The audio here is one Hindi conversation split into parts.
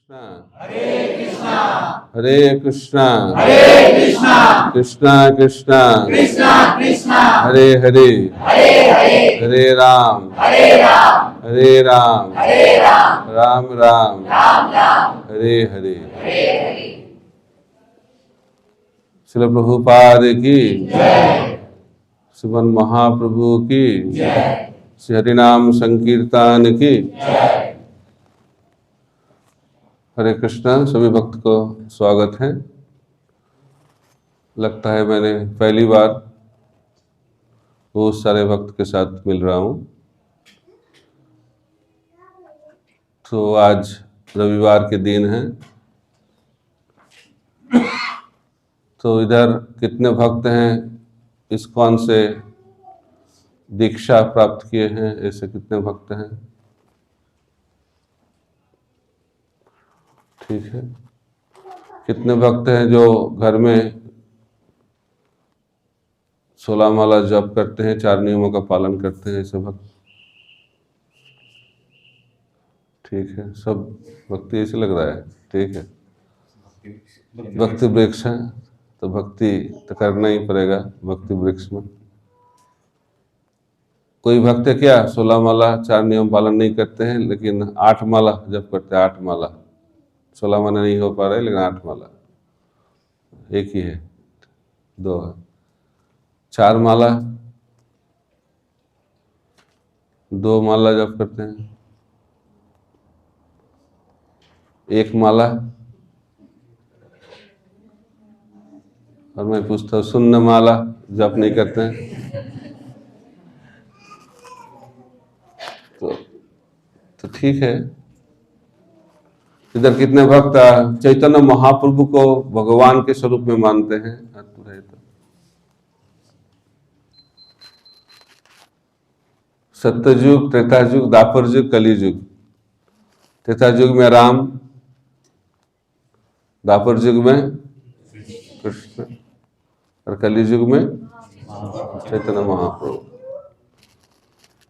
कृष्णा हरे कृष्णा हरे कृष्णा कृष्णा कृष्णा कृष्णा कृष्णा हरे हरे हरे हरे हरे राम हरे राम हरे राम राम राम राम राम हरे हरे। हरे हरे। श्रील प्रभुपाद की श्रीमन महाप्रभु की श्री हरिनाम संकीर्तन की। हरे कृष्णा। सभी भक्त को स्वागत है। लगता है मैंने पहली बार बहुत सारे भक्त के साथ मिल रहा हूँ। तो आज रविवार के दिन है, तो इधर कितने भक्त हैं इस्कॉन से दीक्षा प्राप्त किए हैं, ऐसे कितने भक्त हैं? ठीक है। कितने भक्त हैं जो घर में 16 माला जप करते हैं, 4 नियमों का पालन करते हैं, ऐसे भक्त? ठीक है, सब भक्ति ऐसे लग रहा है। ठीक है, भक्ति वृक्ष है तो भक्ति तो करना ही पड़ेगा। भक्ति वृक्ष में कोई भक्त है क्या 16 माला 4 नियम पालन नहीं करते हैं लेकिन 8 माला जप करते हैं? 8 माला, 16 माला नहीं हो पा रहे लेकिन 8 माला। एक ही है, 2 है। 4 माला, 2 माला जप करते हैं। 1 माला, और मैं पूछता हूँ शून्य माला जप नहीं करते हैं? तो ठीक है। इधर कितने भक्त चैतन्य महाप्रभु को भगवान के स्वरूप में मानते हैं? सत्ययुग, त्रेतायुग, द्वापर युग, कलियुग। त्रेतायुग में राम, द्वापर युग में कृष्ण, और कलियुग में चैतन्य महाप्रभु।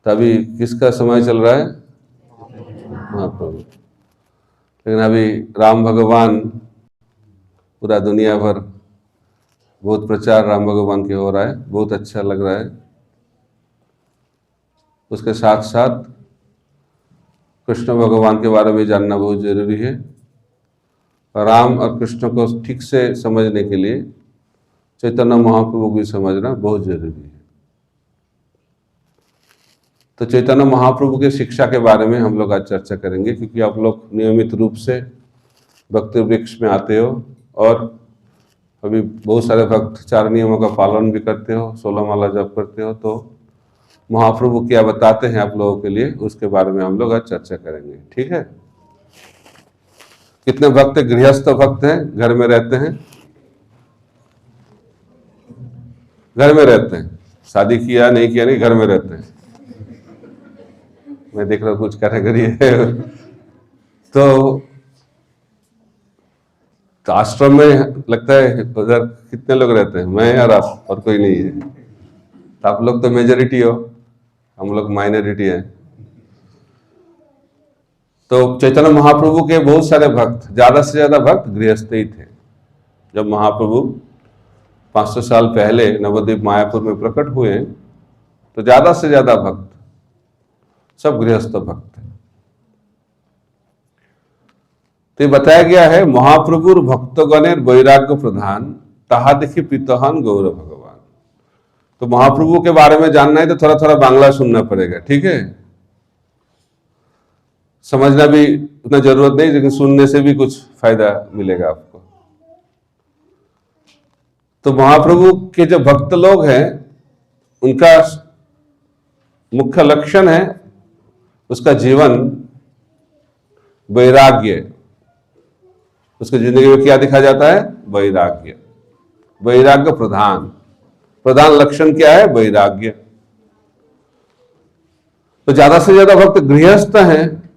तभी किसका समय चल रहा है? महाप्रभु। लेकिन अभी राम भगवान पूरा दुनिया भर बहुत प्रचार राम भगवान के हो रहा है, बहुत अच्छा लग रहा है। उसके साथ साथ कृष्ण भगवान के बारे में जानना बहुत जरूरी है। राम और कृष्ण को ठीक से समझने के लिए चैतन्य महाप्रभु को भी समझना बहुत जरूरी है। तो चैतन्य महाप्रभु के शिक्षा के बारे में हम लोग आज चर्चा करेंगे, क्योंकि आप लोग नियमित रूप से भक्ति वृक्ष में आते हो और अभी बहुत सारे भक्त 4 नियमों का पालन भी करते हो, 16 माला जप करते हो। तो महाप्रभु क्या बताते हैं आप लोगों के लिए, उसके बारे में हम लोग आज चर्चा करेंगे। ठीक है। कितने भक्त गृहस्थ भक्त हैं, घर में रहते हैं? घर में रहते हैं, शादी किया नहीं किया नहीं, घर में रहते हैं। मैं देख रहा हूँ कुछ कैटेगरी है। तो आश्रम में लगता है उधर कितने लोग रहते हैं? मैं और आप, और कोई नहीं है। तो आप लोग तो मेजोरिटी हो, हम लोग माइनॉरिटी हैं। तो चैतन्य महाप्रभु के बहुत सारे भक्त, ज्यादा से ज्यादा भक्त गृहस्थ ही थे। जब महाप्रभु 500 साल पहले नवद्वीप मायापुर में प्रकट हुए तो ज्यादा से ज्यादा भक्त सब गृहस्थ भक्त हैं। तो बताया गया है महाप्रभुर भक्तगणेर वैराग्य प्रधान ताहा देखी प्रीतहान गौर भगवान। तो महाप्रभु के बारे में जानना है तो थोड़ा थोड़ा बांग्ला सुनना पड़ेगा। ठीक है, समझना भी उतना जरूरत नहीं, लेकिन सुनने से भी कुछ फायदा मिलेगा आपको। तो महाप्रभु के जो भक्त लोग हैं उनका मुख्य लक्षण है उसका जीवन वैराग्य। उसकी जिंदगी में क्या दिखा जाता है? वैराग्य। वैराग्य प्रधान लक्षण क्या है? वैराग्य। तो ज्यादा से ज्यादा भक्त गृहस्थ हैं,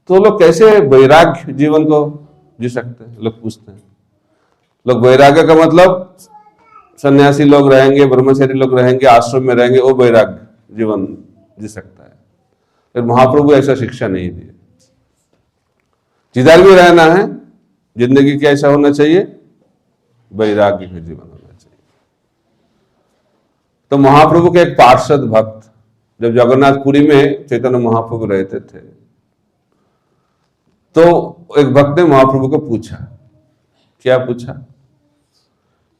तो लोग कैसे वैराग्य जीवन को जी सकते हैं? लोग पूछते हैं। लोग वैराग्य का मतलब सन्यासी लोग रहेंगे, ब्रह्मचारी लोग रहेंगे, आश्रम में रहेंगे, वो वैराग्य जीवन जी सकता है। फिर महाप्रभु ऐसा शिक्षा नहीं दी। जिधर भी रहना है जिंदगी कैसा होना चाहिए, वैराग्य का जीवन होना चाहिए। तो महाप्रभु के एक पार्षद भक्त जब जगन्नाथपुरी में चैतन्य महाप्रभु रहते थे, तो एक भक्त ने महाप्रभु को पूछा, क्या पूछा,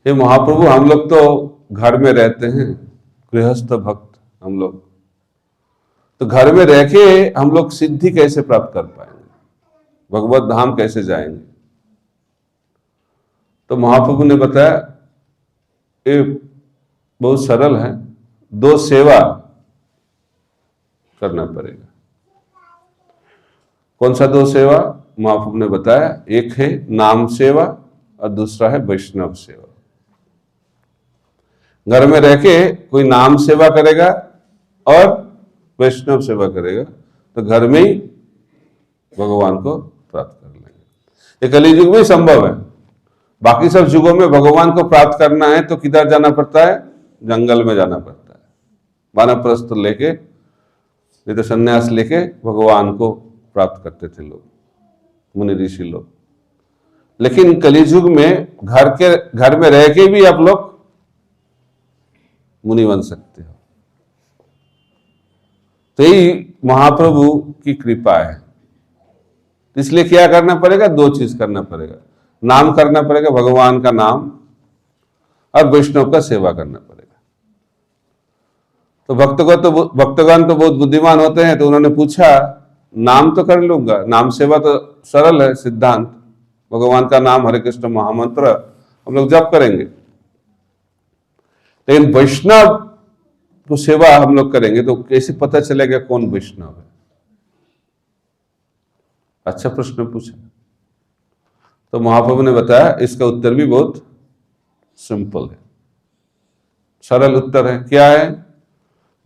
हे महाप्रभु, हम लोग तो घर में रहते हैं, गृहस्थ भक्त हम लोग, तो घर में रह के हम लोग सिद्धि कैसे प्राप्त कर पाएंगे, भगवत धाम कैसे जाएंगे। तो महाप्रभु ने बताया ये बहुत सरल है, 2 सेवा करना पड़ेगा। कौन सा 2 सेवा? महाप्रभु ने बताया, एक है नाम सेवा और दूसरा है वैष्णव सेवा। घर में रह के कोई नाम सेवा करेगा और वैष्णव सेवा करेगा तो घर में ही भगवान को प्राप्त कर लेंगे। ये कलियुग में संभव है। बाकी सब युगों में भगवान को प्राप्त करना है तो किधर जाना पड़ता है? जंगल में जाना पड़ता है, वानप्रस्थ लेके, नहीं तो संन्यास लेके भगवान को प्राप्त करते थे लोग, मुनि ऋषि लोग। लेकिन कलियुग में घर में रह के भी आप लोग मुनि बन सकते हो। तो यही महाप्रभु की कृपा है। इसलिए क्या करना पड़ेगा? 2 चीज करना पड़ेगा, नाम करना पड़ेगा भगवान का नाम, और वैष्णव का सेवा करना पड़ेगा। तो भक्तगण तो बहुत बुद्धिमान होते हैं, तो उन्होंने पूछा, नाम तो कर लूंगा, नाम सेवा तो सरल है, सिद्धांत भगवान का नाम हरे कृष्ण महामंत्र हम लोग जप करेंगे, लेकिन वैष्णव को सेवा हम लोग करेंगे तो कैसे पता चलेगा कौन वैष्णव है? अच्छा प्रश्न पूछा। तो महाप्रभु ने बताया इसका उत्तर भी बहुत सिंपल है, सरल उत्तर है। क्या है?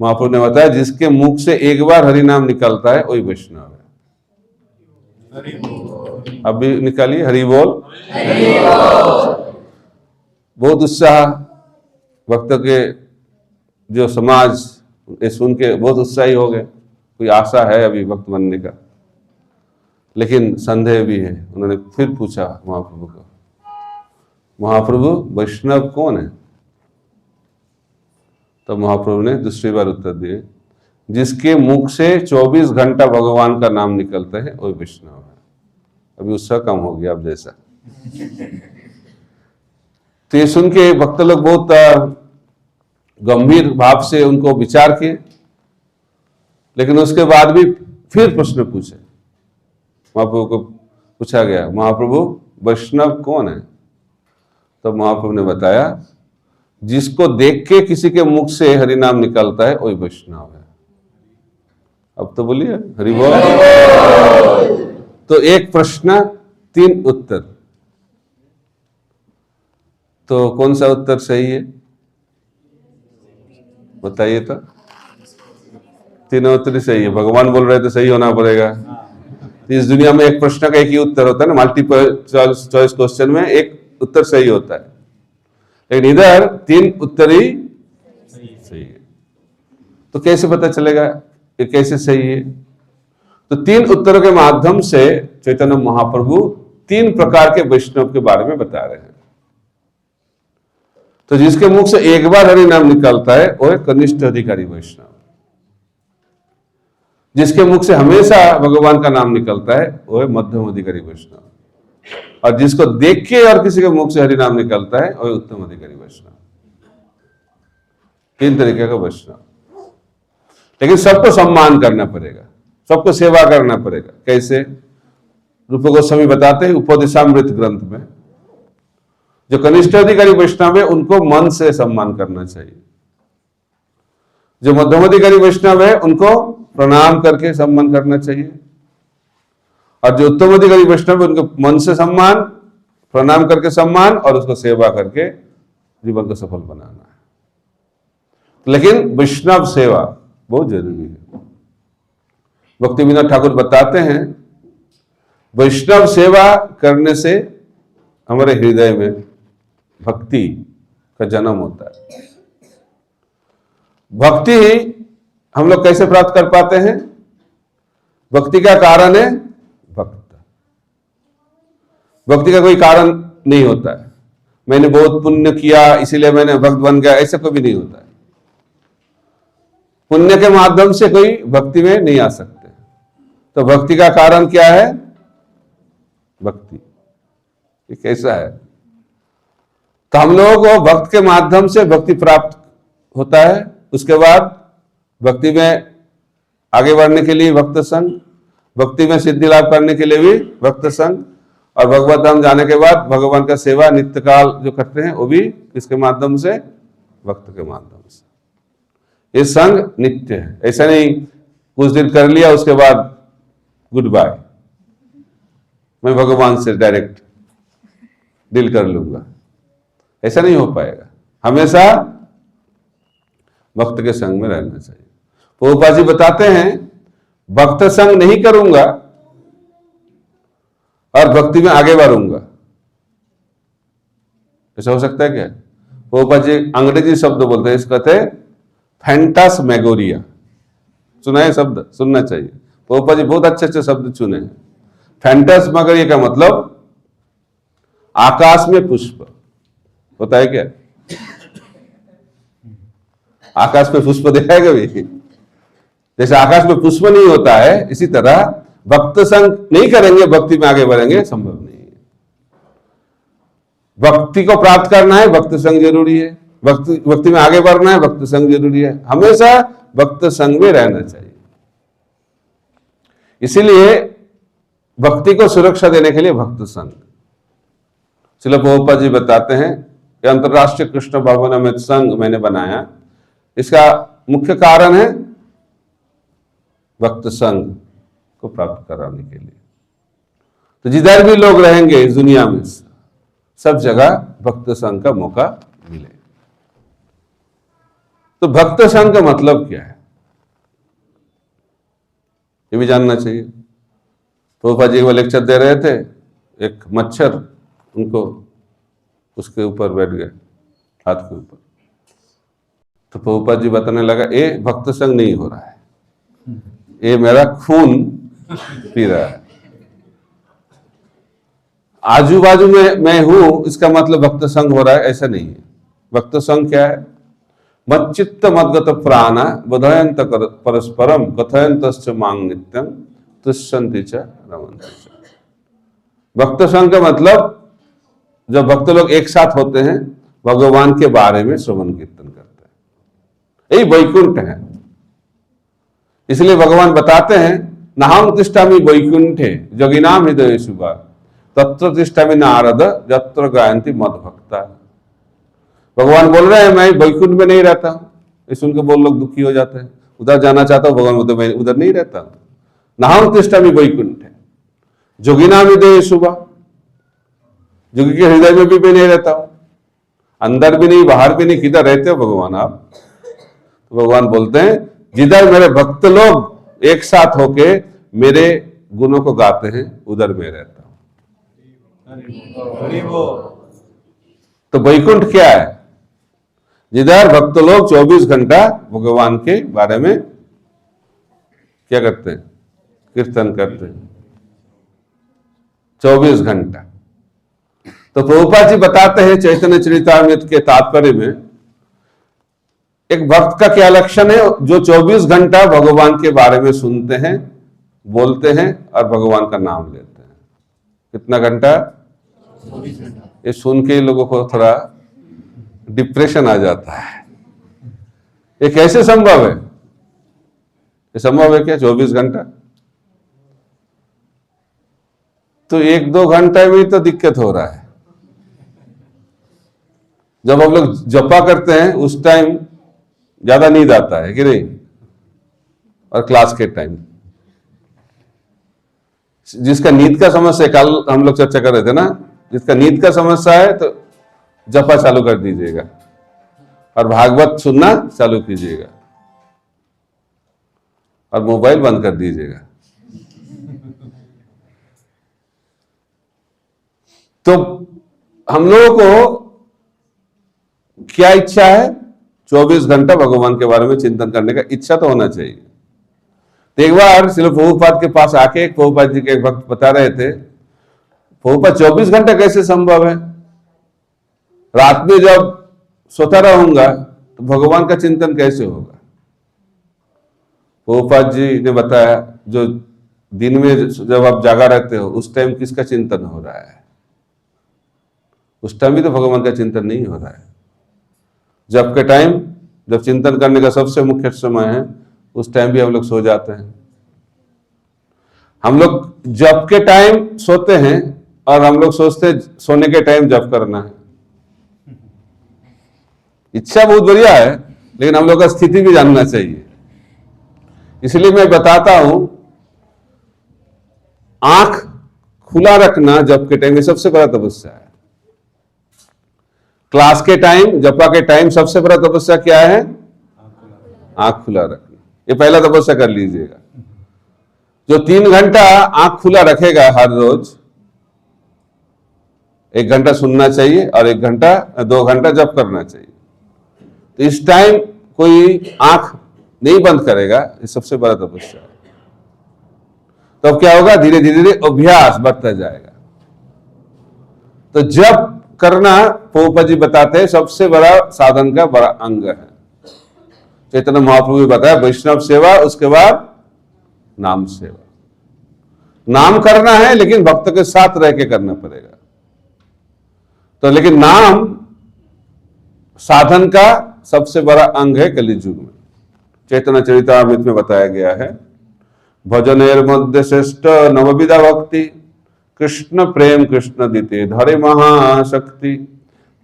महाप्रभु ने बताया, जिसके मुख से एक बार हरि नाम निकलता है वही वैष्णव है। अभी निकालिए, हरि बोल। बहुत उत्साह भक्तों के, जो समाज ये सुन के बहुत उत्साही हो गए। कोई आशा है अभी भक्त बनने का, लेकिन संदेह भी है। उन्होंने फिर पूछा महाप्रभु को, महाप्रभु वैष्णव कौन है? तो महाप्रभु ने दूसरी बार उत्तर दिए, जिसके मुख से 24 घंटा भगवान का नाम निकलता है वही वैष्णव है। अभी उत्साह कम हो गया अब जैसा। तो ये सुन के भक्त लोग बहुत गंभीर भाव से उनको विचार किए, लेकिन उसके बाद भी फिर प्रश्न पूछे। महाप्रभु को पूछा गया, महाप्रभु वैष्णव कौन है? तो महाप्रभु ने बताया, जिसको देख के किसी के मुख से हरि नाम निकलता है वही वैष्णव है। अब तो बोलिए हरि बोल। तो एक प्रश्न 3 उत्तर। तो कौन सा उत्तर सही है बताइए? तो 3 उत्तर ही सही है। भगवान बोल रहे तो सही होना पड़ेगा। इस दुनिया में एक प्रश्न का एक ही उत्तर होता है ना, मल्टीपल चॉइस क्वेश्चन में एक उत्तर सही होता है, लेकिन इधर 3 उत्तर ही सही है। तो कैसे पता चलेगा कि कैसे सही है? तो 3 उत्तरों के माध्यम से चैतन्य महाप्रभु 3 प्रकार के वैष्णव के बारे में बता रहे हैं। तो जिसके मुख से एक बार हरि नाम निकलता है वो है कनिष्ठ अधिकारी वैष्णव। जिसके मुख से हमेशा भगवान का नाम निकलता है वो है मध्यम अधिकारी वैष्णव। और जिसको देख के और किसी के मुख से हरि नाम निकलता है वो है उत्तम अधिकारी वैष्णव। 3 तरीके का वैष्णव। लेकिन सबको सम्मान करना पड़ेगा, सबको सेवा करना पड़ेगा। कैसे? रूप गोस्वामी बताते हैं उपदेशामृत ग्रंथ में, जो कनिष्ठ अधिकारी वैष्णव है उनको मन से सम्मान करना चाहिए। जो मध्यम अधिकारी वैष्णव है उनको प्रणाम करके सम्मान करना चाहिए, और जो उत्तम अधिकारी वैष्णव है उनको मन से सम्मान, प्रणाम करके सम्मान, और उसको सेवा करके जीवन को सफल बनाना है। लेकिन वैष्णव सेवा बहुत जरूरी है। भक्ति विनोद ठाकुर बताते हैं, वैष्णव सेवा करने से हमारे हृदय में भक्ति का जन्म होता है। भक्ति हम लोग कैसे प्राप्त कर पाते हैं? भक्ति का कारण है भक्त। भक्ति का कोई कारण नहीं होता है, मैंने बहुत पुण्य किया इसीलिए मैंने भक्त बन गया, ऐसा कभी नहीं होता है। पुण्य के माध्यम से कोई भक्ति में नहीं आ सकते। तो भक्ति का कारण क्या है? भक्ति। ये कैसा है? तो हम लोगों को भक्त के माध्यम से भक्ति प्राप्त होता है। उसके बाद भक्ति में आगे बढ़ने के लिए भक्त संग, भक्ति में सिद्धि लाभ करने के लिए भी भक्त संग, और भगवत धाम जाने के बाद भगवान का सेवा नित्य काल जो करते हैं वो भी किसके माध्यम से? भक्त के माध्यम से। ये संग नित्य है, ऐसा नहीं कुछ दिन कर लिया उसके बाद गुड बाय, मैं भगवान से डायरेक्ट डील कर लूंगा, ऐसा नहीं हो पाएगा। हमेशा भक्त के संग में रहना चाहिए। प्रभुपाद जी बताते हैं भक्त संग नहीं करूंगा और भक्ति में आगे बढ़ूंगा, ऐसा हो सकता है क्या? प्रभुपाद जी अंग्रेजी शब्द बोलते हैं, इसको कहते हैं फैंटास्मैगोरिया। सुना है शब्द? सुनना चाहिए। प्रभुपाद जी बहुत अच्छे अच्छे शब्द चुने हैं। फैंटास्मैगोरिया का मतलब आकाश में पुष्प होता है क्या? आकाश में पुष्प देखा है कभी? जैसे आकाश में पुष्प नहीं होता है, इसी तरह भक्त संग नहीं करेंगे भक्ति में आगे बढ़ेंगे, संभव नहीं है। भक्ति को प्राप्त करना है, भक्त संग जरूरी है। भक्ति में आगे बढ़ना है, भक्त संग जरूरी है। हमेशा भक्त संग में रहना चाहिए। इसीलिए भक्ति को सुरक्षा देने के लिए भक्त संग। श्रील प्रभुपाद जी बताते हैं कि अंतरराष्ट्रीय कृष्ण भावनामृत संघ मैंने बनाया, इसका मुख्य कारण है भक्त संघ को प्राप्त कराने के लिए। तो जिधर भी लोग रहेंगे इस दुनिया में, सब जगह भक्त संघ का मौका मिले। तो भक्त संघ का मतलब क्या है, ये भी जानना चाहिए। प्रभुपाद जी वो लेक्चर दे रहे थे, एक मच्छर उनको उसके ऊपर बैठ गए, हाथ के ऊपर। तो प्रभुपाद जी बताने लगा, ये भक्त संग नहीं हो रहा है, ये मेरा खून पी रहा है। आजू बाजू में मैं हूं इसका मतलब भक्त संग हो रहा है, ऐसा नहीं है। भक्त संग क्या है? मच्चित्त मद्गत प्राण बोधयंत परस्परम कथयंत मांग नित्यम तुष्यन्ति च रमन्ति च। भक्त संग का मतलब जब भक्त लोग एक साथ होते हैं, भगवान के बारे में श्रवण कीर्तन करते हैं, यही वैकुंठ है। इसलिए भगवान बताते हैं, नाहं तिष्ठामि वैकुंठे जोगिनाम हृदय शुभा तत्र तिष्ठामि नारद यत्र गायन्ति मद भक्ता। भगवान बोल रहे हैं मैं वैकुंठ में नहीं रहता हूं। ये सुनकर बहुत लोग दुखी हो जाते हैं, उधर जाना चाहता हूं, भगवान बोलते मैं उधर नहीं रहता हूं। नाहं तिष्ठामि वैकुंठे जोगिनाम हृदय शुभा, जोगी के हृदय में भी मैं नहीं रहता हूं, अंदर भी नहीं बाहर भी नहीं, किधर रहते हो भगवान आप? तो भगवान बोलते हैं जिधर मेरे भक्त लोग एक साथ होके मेरे गुणों को गाते हैं उधर मैं रहता हूं। तो वैकुंठ क्या है? जिधर भक्त लोग 24 घंटा भगवान के बारे में क्या करते हैं? कीर्तन करते हैं 24 घंटा। तो प्रभुपाद जी बताते हैं चैतन्य चरितामृत के तात्पर्य में, एक भक्त का क्या लक्षण है? जो 24 घंटा भगवान के बारे में सुनते हैं, बोलते हैं और भगवान का नाम लेते हैं। कितना घंटा? 24 घंटा। ये सुन के लोगों को थोड़ा डिप्रेशन आ जाता है, ये कैसे संभव है? ये संभव है क्या 24 घंटा? तो 1-2 घंटे में तो दिक्कत हो रहा है। जब हम लोग जपा करते हैं उस टाइम ज्यादा नींद आता है कि नहीं, और क्लास के टाइम जिसका नींद का समस्या, कल हम लोग चर्चा कर रहे थे ना, जिसका नींद का समस्या है तो जपा चालू कर दीजिएगा और भागवत सुनना चालू कीजिएगा और मोबाइल बंद कर दीजिएगा। तो हम लोगों को क्या इच्छा है? 24 घंटा भगवान के बारे में चिंतन करने का इच्छा तो होना चाहिए। तो एक बार श्रील प्रभुपाद के पास आके प्रभुपाद जी के एक भक्त बता रहे थे, प्रभुपाद 24 घंटे कैसे संभव है? रात में जब सोता रहूंगा तो भगवान का चिंतन कैसे होगा? प्रभुपाद जी ने बताया जो दिन में जब आप जागा रहते हो उस टाइम किसका चिंतन हो रहा है? उस टाइम भी तो भगवान का चिंतन नहीं हो रहा है। जब के टाइम, जब चिंतन करने का सबसे मुख्य समय है, उस टाइम भी हम लोग सो जाते हैं। हम लोग जब के टाइम सोते हैं और हम लोग सोचते हैं सोने के टाइम जब करना है। इच्छा बहुत बढ़िया है, लेकिन हम लोग का स्थिति भी जानना चाहिए। इसलिए मैं बताता हूं, आंख खुला रखना जब के टाइम, ये सबसे बड़ा तपस्या है। क्लास के टाइम, जपा के टाइम, सबसे बड़ा तपस्या क्या है? आंख खुला रखना। ये पहला तपस्या कर लीजिएगा। जो 3 घंटा आंख खुला रखेगा हर रोज, 1 घंटा सुनना चाहिए और 2 घंटा जप करना चाहिए। तो इस टाइम कोई आंख नहीं बंद करेगा, ये सबसे बड़ा तपस्या है। तो अब क्या होगा? धीरे धीरे अभ्यास बढ़ता जाएगा। तो जप करना, प्रभुपाद जी बताते हैं, सबसे बड़ा साधन का बड़ा अंग है। चैतन्य महाप्रभु ने बताया वैष्णव सेवा, उसके बाद नाम सेवा। नाम करना है लेकिन भक्त के साथ रह के करना पड़ेगा। तो लेकिन नाम साधन का सबसे बड़ा अंग है कलियुग में। चैतन्य चरितामृत में बताया गया है, भजनेर मध्य श्रेष्ठ नवविधा भक्ति, कृष्ण प्रेम कृष्ण दिते धरे महाशक्ति,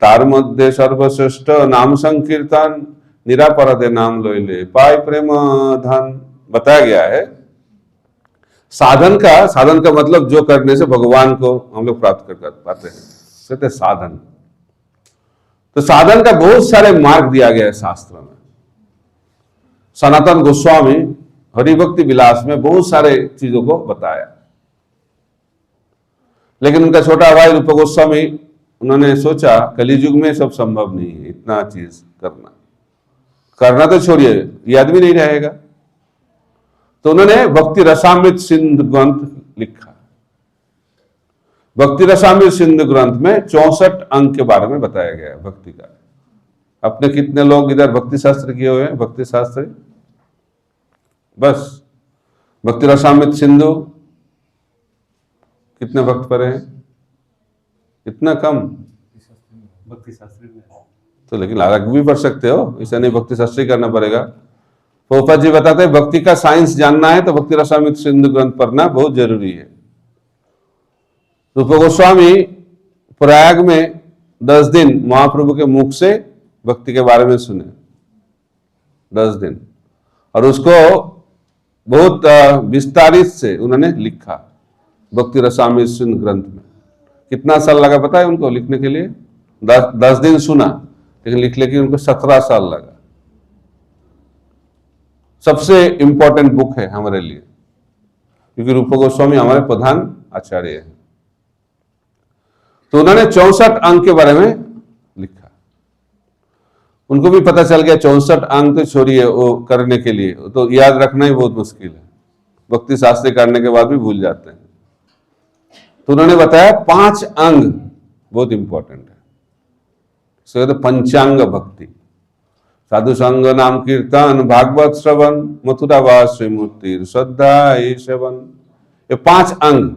तार मध्य सर्वश्रेष्ठ नाम संकीर्तन, निरापराधे नाम लोइले पाय प्रेम धन। बताया गया है साधन का मतलब जो करने से भगवान को हम लोग प्राप्त कर पाते हैं, कहते साधन। तो साधन का बहुत सारे मार्ग दिया गया है शास्त्र में। सनातन गोस्वामी हरिभक्ति विलास में बहुत सारे चीजों को बताया, लेकिन उनका छोटा भाई रूप गोस्वामी, उन्होंने सोचा कलियुग में सब संभव नहीं है, इतना चीज करना तो छोड़िए, याद भी नहीं रहेगा। तो उन्होंने भक्ति रसामृत सिंधु ग्रंथ लिखा। भक्ति रसामृत सिंधु ग्रंथ में 64 अंग के बारे में बताया गया है भक्ति का। अपने कितने लोग इधर भक्ति शास्त्र किए हुए हैं? भक्ति शास्त्र बस भक्ति रसामृत सिंधु कितने भक्त पढ़े हैं? इतना कम। भक्ति शास्त्री में तो लेकिन अलग भी पढ़ सकते हो, ऐसा नहीं भक्ति शास्त्री करना पड़ेगा। प्रभुपाद जी बताते हैं भक्ति का साइंस जानना है तो भक्ति रसामृत सिंधु ग्रंथ पढ़ना बहुत जरूरी है। रूप गोस्वामी प्रयाग में 10 दिन महाप्रभु के मुख से भक्ति के बारे में सुने, 10 दिन, और उसको बहुत विस्तारित से उन्होंने लिखा भक्ति रसामृत सिंधु ग्रंथ में। कितना साल लगा पता है उनको लिखने के लिए? 10 दिन सुना, लेकिन लिखने के लिए उनको 17 साल लगा। सबसे इंपॉर्टेंट बुक है हमारे लिए, क्योंकि रूप गोस्वामी हमारे प्रधान आचार्य हैं। तो उन्होंने 64 अंग के बारे में लिखा। उनको भी पता चल गया 64 अंग तो छोड़िए, वो करने के लिए तो याद रखना ही बहुत मुश्किल है, भक्ति शास्त्री करने के बाद भी भूल जाते हैं। तो उन्होंने बताया 5 अंग बहुत इंपॉर्टेंट है। इसको कहते पंचांग भक्ति। साधु संग नाम कीर्तन भागवत श्रवण मथुरावास श्रीमूर्ति श्रद्धा सेवन। ये 5 अंग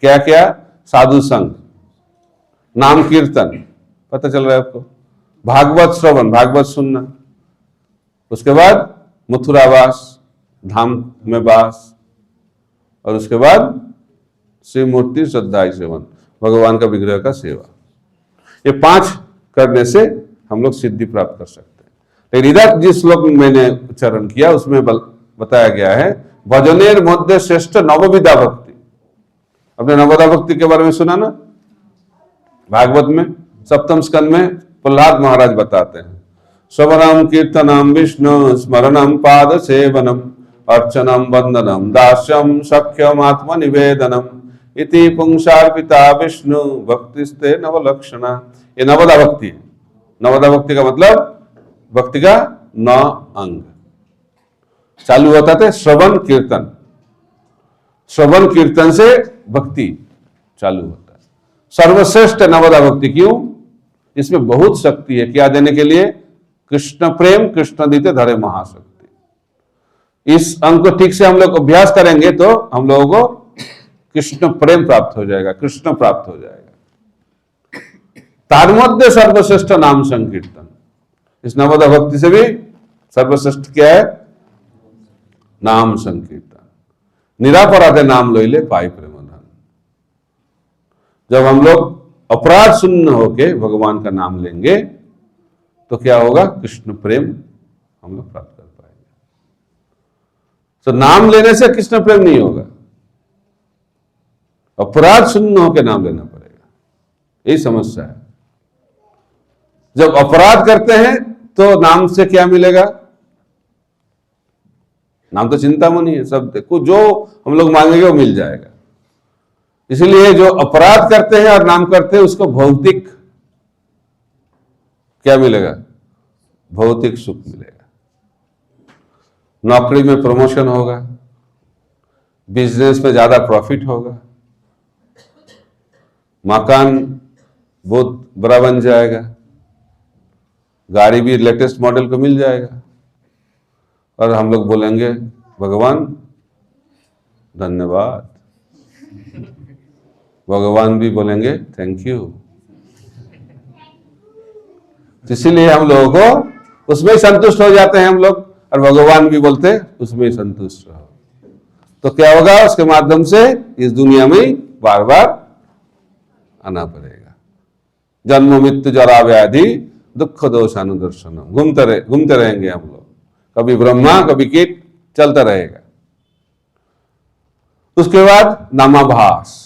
क्या क्या? साधु संग, नाम कीर्तन, पता चल रहा है आपको, भागवत श्रवण, भागवत सुनना, उसके बाद मथुरावास, धाम में वास, और उसके बाद श्री मूर्ति श्रद्धा सेवन, भगवान का विग्रह का सेवा। ये 5 करने से हम लोग सिद्धि प्राप्त कर सकते हैं। लेकिन इधर जिस श्लोक में मैंने उच्चारण किया उसमें बताया गया है भजनेर मध्य श्रेष्ठ नवविधा भक्ति। अपने नवविधा भक्ति के बारे में सुना ना? भागवत में 7वें स्कंद में प्रहलाद महाराज बताते हैं, श्रवणम कीर्तनम विष्णु स्मरणम पाद सेवनम अर्चनम वंदनम दास्यम सख्यम आत्म निवेदनम इति पुंसार्पिता विष्णु भक्तिस्ते नवलक्षणा। ये नवदा भक्ति है। नवदा भक्ति का मतलब भक्ति का 9 अंग। चालू होता था श्रवण कीर्तन, श्रवण कीर्तन से भक्ति चालू होता है। सर्वश्रेष्ठ नवदा भक्ति। क्यों? इसमें बहुत शक्ति है। क्या देने के लिए? कृष्ण प्रेम कृष्ण दीते धरे महाशक्ति। इस अंक को ठीक से हम लोग अभ्यास करेंगे तो हम लोगों को कृष्ण प्रेम प्राप्त हो जाएगा, कृष्ण प्राप्त हो जाएगा। तारमध्य सर्वश्रेष्ठ नाम संकीर्तन। इस नवदा भक्ति से भी सर्वश्रेष्ठ क्या है? नाम संकीर्तन। निरापराधे नाम लोइले पाई प्रेम धन। जब हम लोग अपराध शून्य होके भगवान का नाम लेंगे तो क्या होगा? कृष्ण प्रेम हम लोग प्राप्त कर पाएंगे। तो नाम लेने से कृष्ण प्रेम नहीं होगा, अपराध शून्य होकर नाम लेना पड़ेगा। यही समस्या है। जब अपराध करते हैं तो नाम से क्या मिलेगा? नाम तो चिंतामणि है, सब देखो जो हम लोग मांगेंगे वो मिल जाएगा। इसलिए जो अपराध करते हैं और नाम करते हैं उसको भौतिक क्या मिलेगा? भौतिक सुख मिलेगा। नौकरी में प्रमोशन होगा, बिजनेस में ज्यादा प्रॉफिट होगा, मकान बहुत बड़ा बन जाएगा, गाड़ी भी लेटेस्ट मॉडल को मिल जाएगा, और हम लोग बोलेंगे भगवान धन्यवाद। भगवान भी बोलेंगे थैंक यू। इसीलिए हम लोगों को उसमें ही संतुष्ट हो जाते हैं हम लोग, और भगवान भी बोलते हैं उसमें ही संतुष्ट रहो। तो क्या होगा? उसके माध्यम से इस दुनिया में बार बार आना पड़ेगा। जन्म मृत्यु जरा व्याधि दुख दोष अनुदर्शनम। घूमते रहेंगे हम लोग, कभी ब्रह्मा कभी कीट, चलता रहेगा। उसके बाद नामाभास।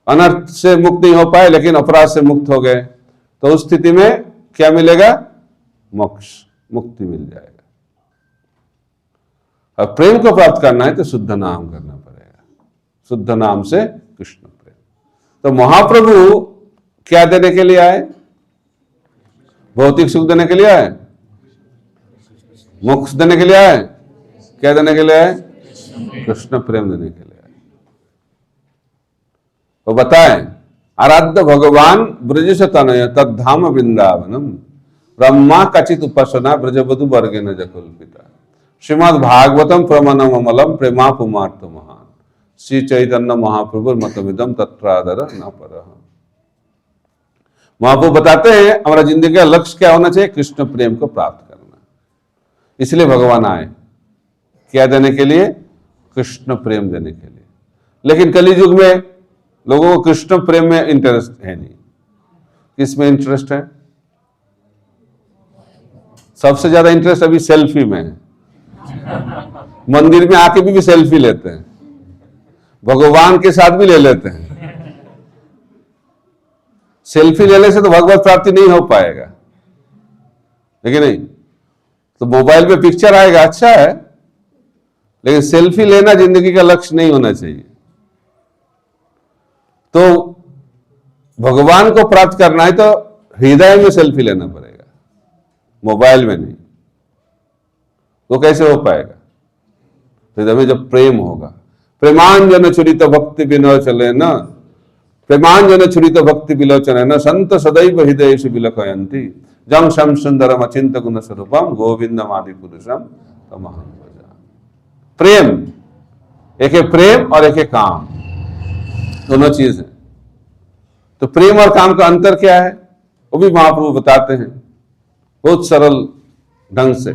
अनर्थ से मुक्त नहीं हो पाए लेकिन अपराध से मुक्त हो गए तो उस स्थिति में क्या मिलेगा? मोक्ष, मुक्ति मिल जाएगा। और प्रेम को प्राप्त करना है तो शुद्ध नाम करना पड़ेगा। शुद्ध नाम से कृष्ण प्रेम। तो महाप्रभु क्या देने के लिए आए? भौतिक सुख देने के लिए आए? मोक्ष देने के लिए आए? क्या देने के लिए आए? कृष्ण प्रेम देने के लिए आए। तो बताएं, आराध्य भगवान ब्रज तनय तद्धाम वृंदावनम ब्रह्मा कचित उपासना ब्रजवधु वर्गेन जकुल्पिता श्रीमद् भागवतम प्रमाणम अमलम प्रेमा पुमार्थ महान श्री चैतन्य महाप्रभु मतमिदम तत्रादर न परः। महाप्रभु बताते हैं हमारा जिंदगी का लक्ष्य क्या होना चाहिए? कृष्ण प्रेम को प्राप्त करना। इसलिए भगवान आए, क्या देने के लिए? कृष्ण प्रेम देने के लिए। लेकिन कलियुग में लोगों को कृष्ण प्रेम में इंटरेस्ट है नहीं। किसमें इंटरेस्ट है? सबसे ज्यादा इंटरेस्ट अभी सेल्फी में है। मंदिर में आके भी सेल्फी लेते हैं, भगवान के साथ भी ले लेते हैं। सेल्फी लेने से तो भगवत प्राप्ति नहीं हो पाएगा, लेकिन नहीं तो मोबाइल पे पिक्चर आएगा, अच्छा है, लेकिन सेल्फी लेना जिंदगी का लक्ष्य नहीं होना चाहिए। तो भगवान को प्राप्त करना है तो हृदय में सेल्फी लेना पड़ेगा, मोबाइल में नहीं। तो कैसे हो पाएगा? हृदय में जब प्रेम होगा। प्रेमांजन चुरित भक्ति विलोचन न प्रेमांजन चुरित भक्ति विलोचन न संत सदैव हृदय से विलकयंती जम शम सुंदरम अचिंत गुण स्वरूपम गोविंदम आदि पुरुषम तमहं भजामि। प्रेम, एक है प्रेम और एक है काम, दोनों चीज है। तो प्रेम और काम का अंतर क्या है वो भी महाप्रभु बताते हैं बहुत सरल ढंग से।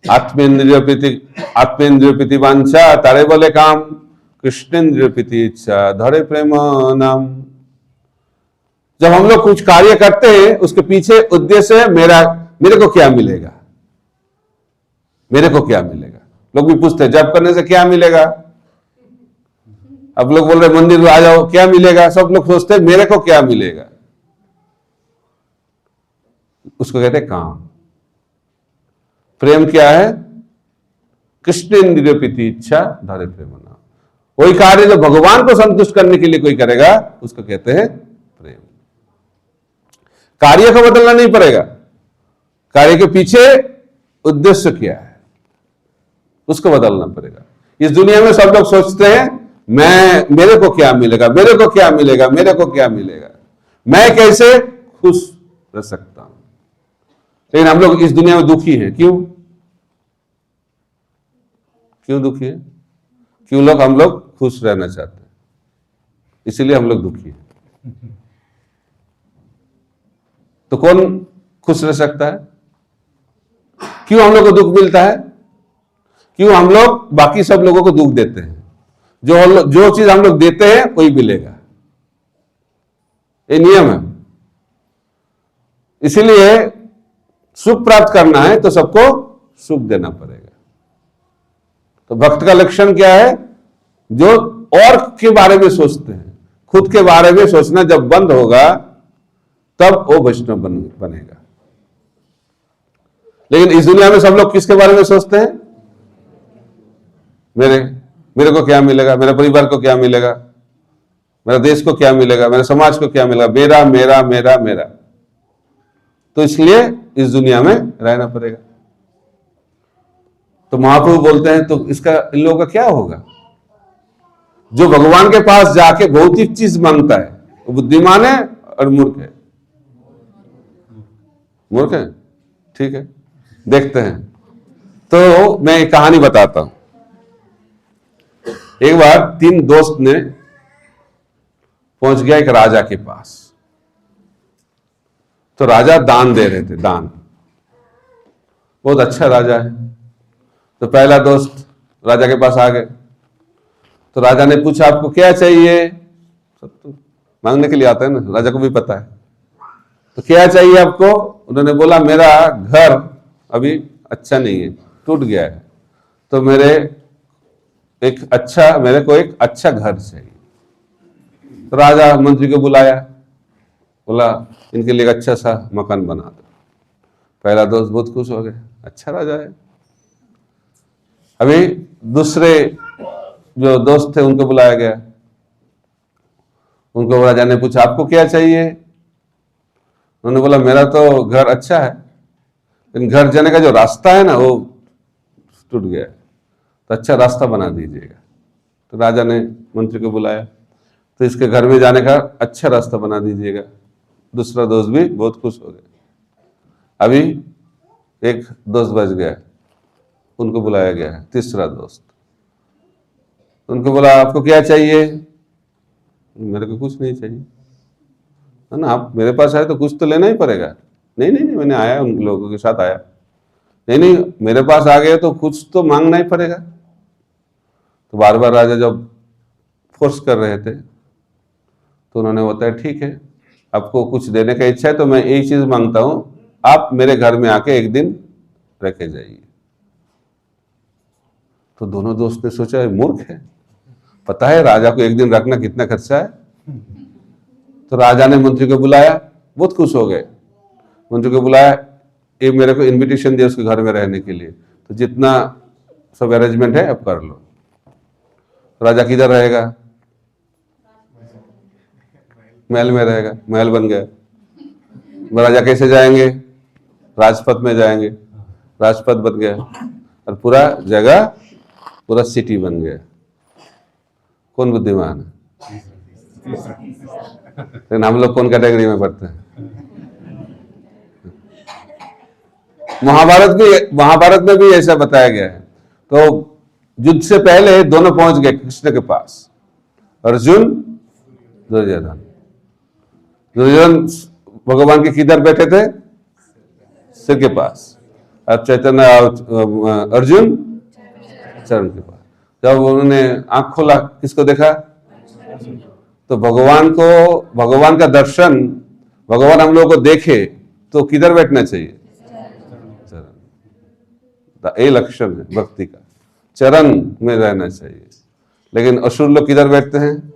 आत्मेंद्रिय प्रीति वांछा तारे बोले काम कृष्णेंद्रिय प्रीति इच्छा धरे प्रेम नाम। जब हम लोग कुछ कार्य करते हैं उसके पीछे उद्देश्य है मेरे को क्या मिलेगा, मेरे को क्या मिलेगा। लोग भी पूछते हैं जप करने से क्या मिलेगा। अब लोग बोल रहे मंदिर में आ जाओ, क्या मिलेगा। सब लोग सोचते हैं मेरे को क्या मिलेगा, उसको कहते हैं काम। प्रेम क्या है? कृष्ण इंद्रिय प्रीति इच्छा धरे प्रेम नाम। वही कार्य जो भगवान को संतुष्ट करने के लिए कोई करेगा उसको कहते हैं प्रेम। कार्य को बदलना नहीं पड़ेगा, कार्य के पीछे उद्देश्य क्या है उसको बदलना पड़ेगा। इस दुनिया में सब लोग सोचते हैं मेरे को क्या मिलेगा, मेरे को क्या मिलेगा, मेरे को क्या मिलेगा, मैं कैसे खुश रह सकता हूं। लेकिन हम लोग इस दुनिया में दुखी हैं। क्यों दुखी है? क्यों हम लोग खुश रहना चाहते हैं, इसीलिए हम लोग दुखी हैं। तो कौन खुश रह सकता है? क्यों हम लोग को दुख मिलता है? क्यों हम लोग बाकी सब लोगों को दुख देते हैं? जो चीज हम लोग देते हैं वही मिलेगा, ये नियम है। इसीलिए सुख प्राप्त करना है तो सबको सुख देना पड़ेगा। तो भक्त का लक्षण क्या है? जो और के बारे में सोचते हैं, खुद के बारे में सोचना जब बंद होगा तब वो वैष्णव बनेगा। लेकिन इस दुनिया में सब लोग किसके बारे में सोचते हैं? मेरे को क्या मिलेगा, मेरे परिवार को क्या मिलेगा, मेरे देश को क्या मिलेगा, मेरे समाज को क्या मिलेगा, मेरा मेरा मेरा मेरा। तो इसलिए इस दुनिया में रहना पड़ेगा। तो महाप्रभु बोलते हैं तो इसका इन लोगों का क्या होगा? जो भगवान के पास जाके भौतिक चीज मांगता है वो बुद्धिमान है और मूर्ख है। मूर्ख है, ठीक है, देखते हैं। तो मैं एक कहानी बताता हूं। एक बार 3 दोस्त ने पहुंच गया एक राजा के पास। तो राजा दान दे रहे थे, दान। बहुत अच्छा राजा है। तो पहला दोस्त राजा के पास आ गए। तो राजा ने पूछा आपको क्या चाहिए? सब तो मांगने के लिए आता है ना, राजा को भी पता है। तो क्या चाहिए आपको? उन्होंने बोला मेरा घर अभी अच्छा नहीं है, टूट गया है, तो मेरे को एक अच्छा घर चाहिए। तो राजा मंत्री को बुलाया, बोला इनके लिए एक अच्छा सा मकान बना दो। पहला दोस्त बहुत खुश हो गया, अच्छा राजा है। अभी दूसरे जो दोस्त थे उनको बुलाया गया। उनको राजा ने पूछा आपको क्या चाहिए? उन्होंने बोला मेरा तो घर अच्छा है, लेकिन घर जाने का जो रास्ता है ना वो टूट गया है, तो अच्छा रास्ता बना दीजिएगा। तो राजा ने मंत्री को बुलाया, तो इसके घर में जाने का अच्छा रास्ता बना दीजिएगा। दूसरा दोस्त भी बहुत खुश हो गया। अभी एक दोस्त बच गया, उनको बुलाया गया है, तीसरा दोस्त। उनको बोला आपको क्या चाहिए? मेरे को कुछ नहीं चाहिए। है ना, आप मेरे पास आए तो कुछ तो लेना ही पड़ेगा। नहीं नहीं नहीं, मैंने आया, उन लोगों के साथ आया। नहीं नहीं, मेरे पास आ गए तो कुछ तो मांगना ही पड़ेगा। तो बार बार राजा जब फोर्स कर रहे थे तो उन्होंने बताया ठीक है, आपको कुछ देने का इच्छा है तो मैं एक चीज मांगता हूं, आप मेरे घर में आके एक दिन रह के जाइए। तो दोनों दोस्त ने सोचा ये मूर्ख है, पता है राजा को एक दिन रखना कितना खर्चा है। तो राजा ने मंत्री को बुलाया, बहुत खुश हो गए। मंत्री को बुलाया, ये मेरे को इनविटेशन दिया उसके घर में रहने के लिए, तो जितना सब अरेंजमेंट है अब कर लो। राजा किधर रहेगा? महल में रहेगा। महल बन गया। राजा कैसे जाएंगे? राजपथ में जाएंगे। राजपथ बन गया और पूरा जगह, पूरा सिटी बन गया। कौन बुद्धिमान है? लेकिन हम लोग कौन कैटेगरी में पढ़ते हैं? महाभारत में भी ऐसा बताया गया है। तो युद्ध से पहले दोनों पहुंच गए कृष्ण के पास, अर्जुन दुर्योधन। दुर्योधन भगवान के किधर बैठे थे? सिर के पास। अब चैतन्य अर्जुन चरण के पास। जब उन्होंने आंख खोला किसको देखा? तो भगवान का दर्शन, भगवान हम लोगों को देखे तो किधर बैठना चाहिए? चरण। ये लक्षण है भक्ति का, चरण में रहना चाहिए। लेकिन असुर लोग किधर बैठते हैं?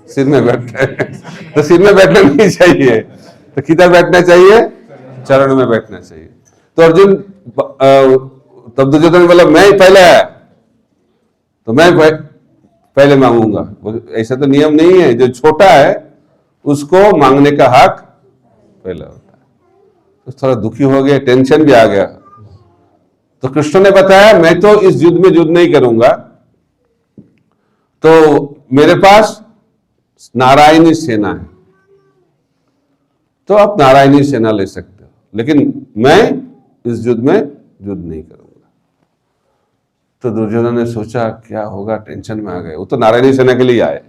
सिर में बैठते हैं। तो सिर में बैठना नहीं चाहिए, तो किधर बैठना चाहिए? चरण में बैठना चाहिए। तो अर्जुन तब दुर्योधन बोला मैं पहले आया तो मैं पहले मांगूंगा। ऐसा तो नियम नहीं है, जो छोटा है उसको मांगने का हक पहले होता है। तो थोड़ा दुखी हो गया, टेंशन भी आ गया। तो कृष्ण ने बताया मैं तो इस युद्ध में युद्ध नहीं करूंगा, तो मेरे पास नारायणी सेना है, तो आप नारायणी सेना ले सकते हो, लेकिन मैं इस युद्ध में युद्ध नहीं करूंगा। तो दुर्योधन ने सोचा क्या होगा, टेंशन में आ गए। वो तो नारायणी सेना के लिए आए।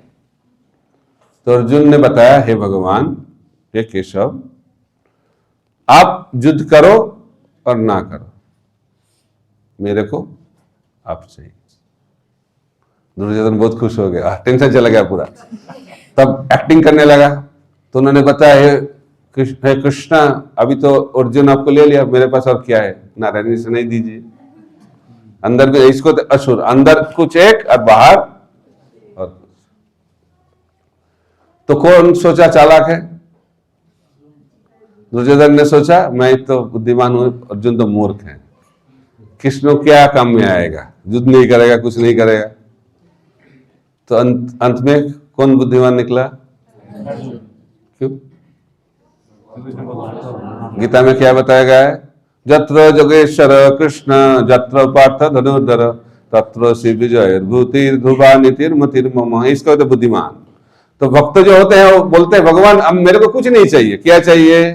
तो अर्जुन ने बताया, हे भगवान, हे केशव, आप युद्ध करो और ना करो, मेरे को आप चाहिए। दुर्योधन बहुत खुश हो गया, टेंशन चला गया पूरा। तब एक्टिंग करने लगा। तो उन्होंने बताया, हे कृष्णा, अभी तो अर्जुन आपको ले लिया, मेरे पास और क्या है, नारायणी से नहीं दीजिए। अंदर में इसको तो असुर, अंदर कुछ एक और बाहर और कुछ। तो कौन सोचा चालाक है? दुर्योधन ने सोचा मैं तो बुद्धिमान हूं, अर्जुन तो मूर्ख है, कृष्ण क्या काम में आएगा, युद्ध नहीं करेगा, कुछ नहीं करेगा। तो अंत में कौन बुद्धिमान निकला? क्यों? गीता में क्या बताया गया है? जत्र जोगेश्वर कृष्ण जत्र पार्थ धनुर्धर तत्र श्री विजय भूतिर्भुवा नीतिर्मतिर्मम। इसका तो बुद्धिमान। तो भक्त जो होते हैं वो बोलते हैं, भगवान अब मेरे को कुछ नहीं चाहिए, क्या चाहिए?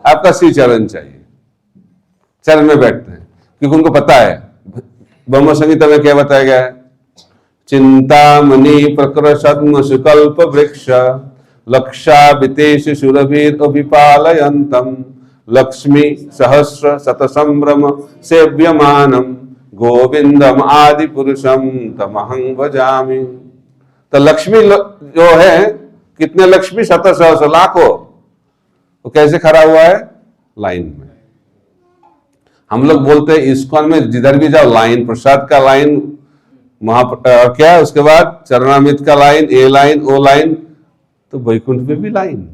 आपका श्री चरण चाहिए। चरण में बैठते हैं, क्योंकि उनको पता है ब्रह्म संहिता में क्या बताया गया है? चिंतामणि प्रकृशद्म सुकल्प वृक्ष लक्षाभितेश सुरभीर अभिपालयन्तम लक्ष्मी सहस्र शत संभ्रम सेव्यमानम गोविंदम आदि पुरुषम तमहं भजामि। तो लक्ष्मी जो है, कितने लक्ष्मी? शत सहस्र, लाखों। वो कैसे खड़ा हुआ है? लाइन में। हम लोग बोलते हैं इस्कॉन में जिधर भी जाओ लाइन, प्रसाद का लाइन, क्या उसके बाद चरणामृत का लाइन, ए लाइन, ओ लाइन। तो वैकुंठ में भी लाइन।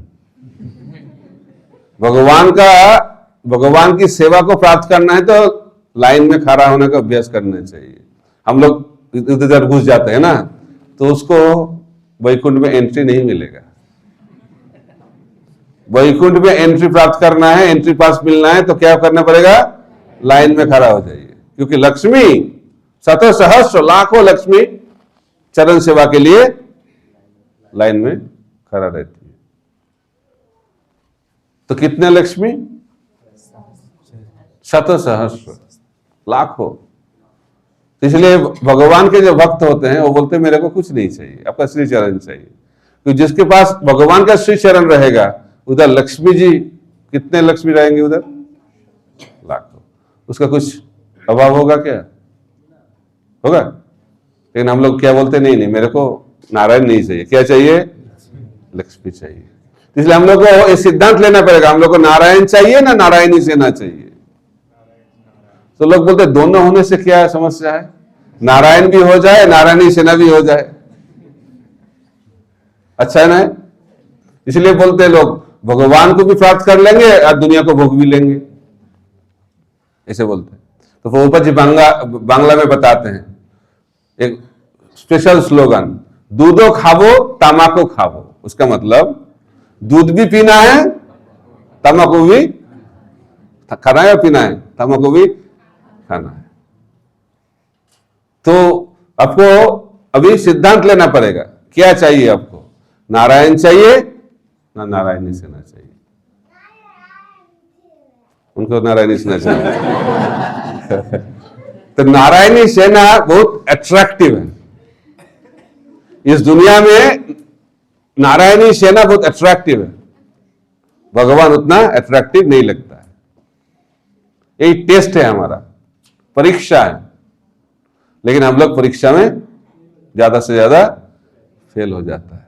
भगवान की सेवा को प्राप्त करना है तो लाइन में खड़ा होने का अभ्यास करना चाहिए। हम लोग इधर घुस जाते हैं ना, तो उसको वैकुंठ में एंट्री नहीं मिलेगा। वैकुंठ में एंट्री प्राप्त करना है, एंट्री पास मिलना है, तो क्या करना पड़ेगा? लाइन में खड़ा हो जाइए, क्योंकि लक्ष्मी शत सहस्र लाखों लक्ष्मी चरण सेवा के लिए लाइन में खड़ा रहती है। तो कितने लक्ष्मी? शत सहस्र लाखों। इसलिए भगवान के जो भक्त होते हैं वो बोलते हैं मेरे को कुछ नहीं चाहिए, आपका श्री चरण चाहिए। क्योंकि जिसके पास भगवान का श्री चरण रहेगा, उधर लक्ष्मी जी, कितने लक्ष्मी रहेंगे उधर? लाखों। उसका कुछ अभाव होगा क्या? होगा? लेकिन हम लोग क्या बोलते? नहीं, मेरे को नारायण नहीं चाहिए, क्या चाहिए? लक्ष्मी चाहिए। इसलिए हम लोग को ये सिद्धांत लेना पड़ेगा, हम लोग को नारायण चाहिए ना नारायणी सेना चाहिए। तो लोग बोलते दोनों होने से क्या समस्या है? नारायण भी हो जाए, नारायणी सेना भी हो जाए, अच्छा है ना? इसलिए बोलते हैं लोग भगवान को भी प्राप्त कर लेंगे और दुनिया को भोग भी लेंगे, ऐसे बोलते हैं। तो प्रभुपाद जी बांग्ला में बताते हैं एक स्पेशल स्लोगन, दूधो खाबो तमाकू खाबो। उसका मतलब दूध भी पीना है, तमाकू भी खाना है, पीना है, तमाकू भी खाना है। तो आपको अभी सिद्धांत लेना पड़ेगा, क्या चाहिए आपको? नारायण चाहिए ना नारायणी सेना चाहिए? उनको नारायणी सेना चाहिए। तो नारायणी सेना बहुत अट्रैक्टिव है इस दुनिया में। नारायणी सेना बहुत अट्रैक्टिव है, भगवान उतना अट्रैक्टिव नहीं लगता है। यही टेस्ट है हमारा, परीक्षा है। लेकिन हम लोग परीक्षा में ज्यादा से ज्यादा फेल हो जाता है।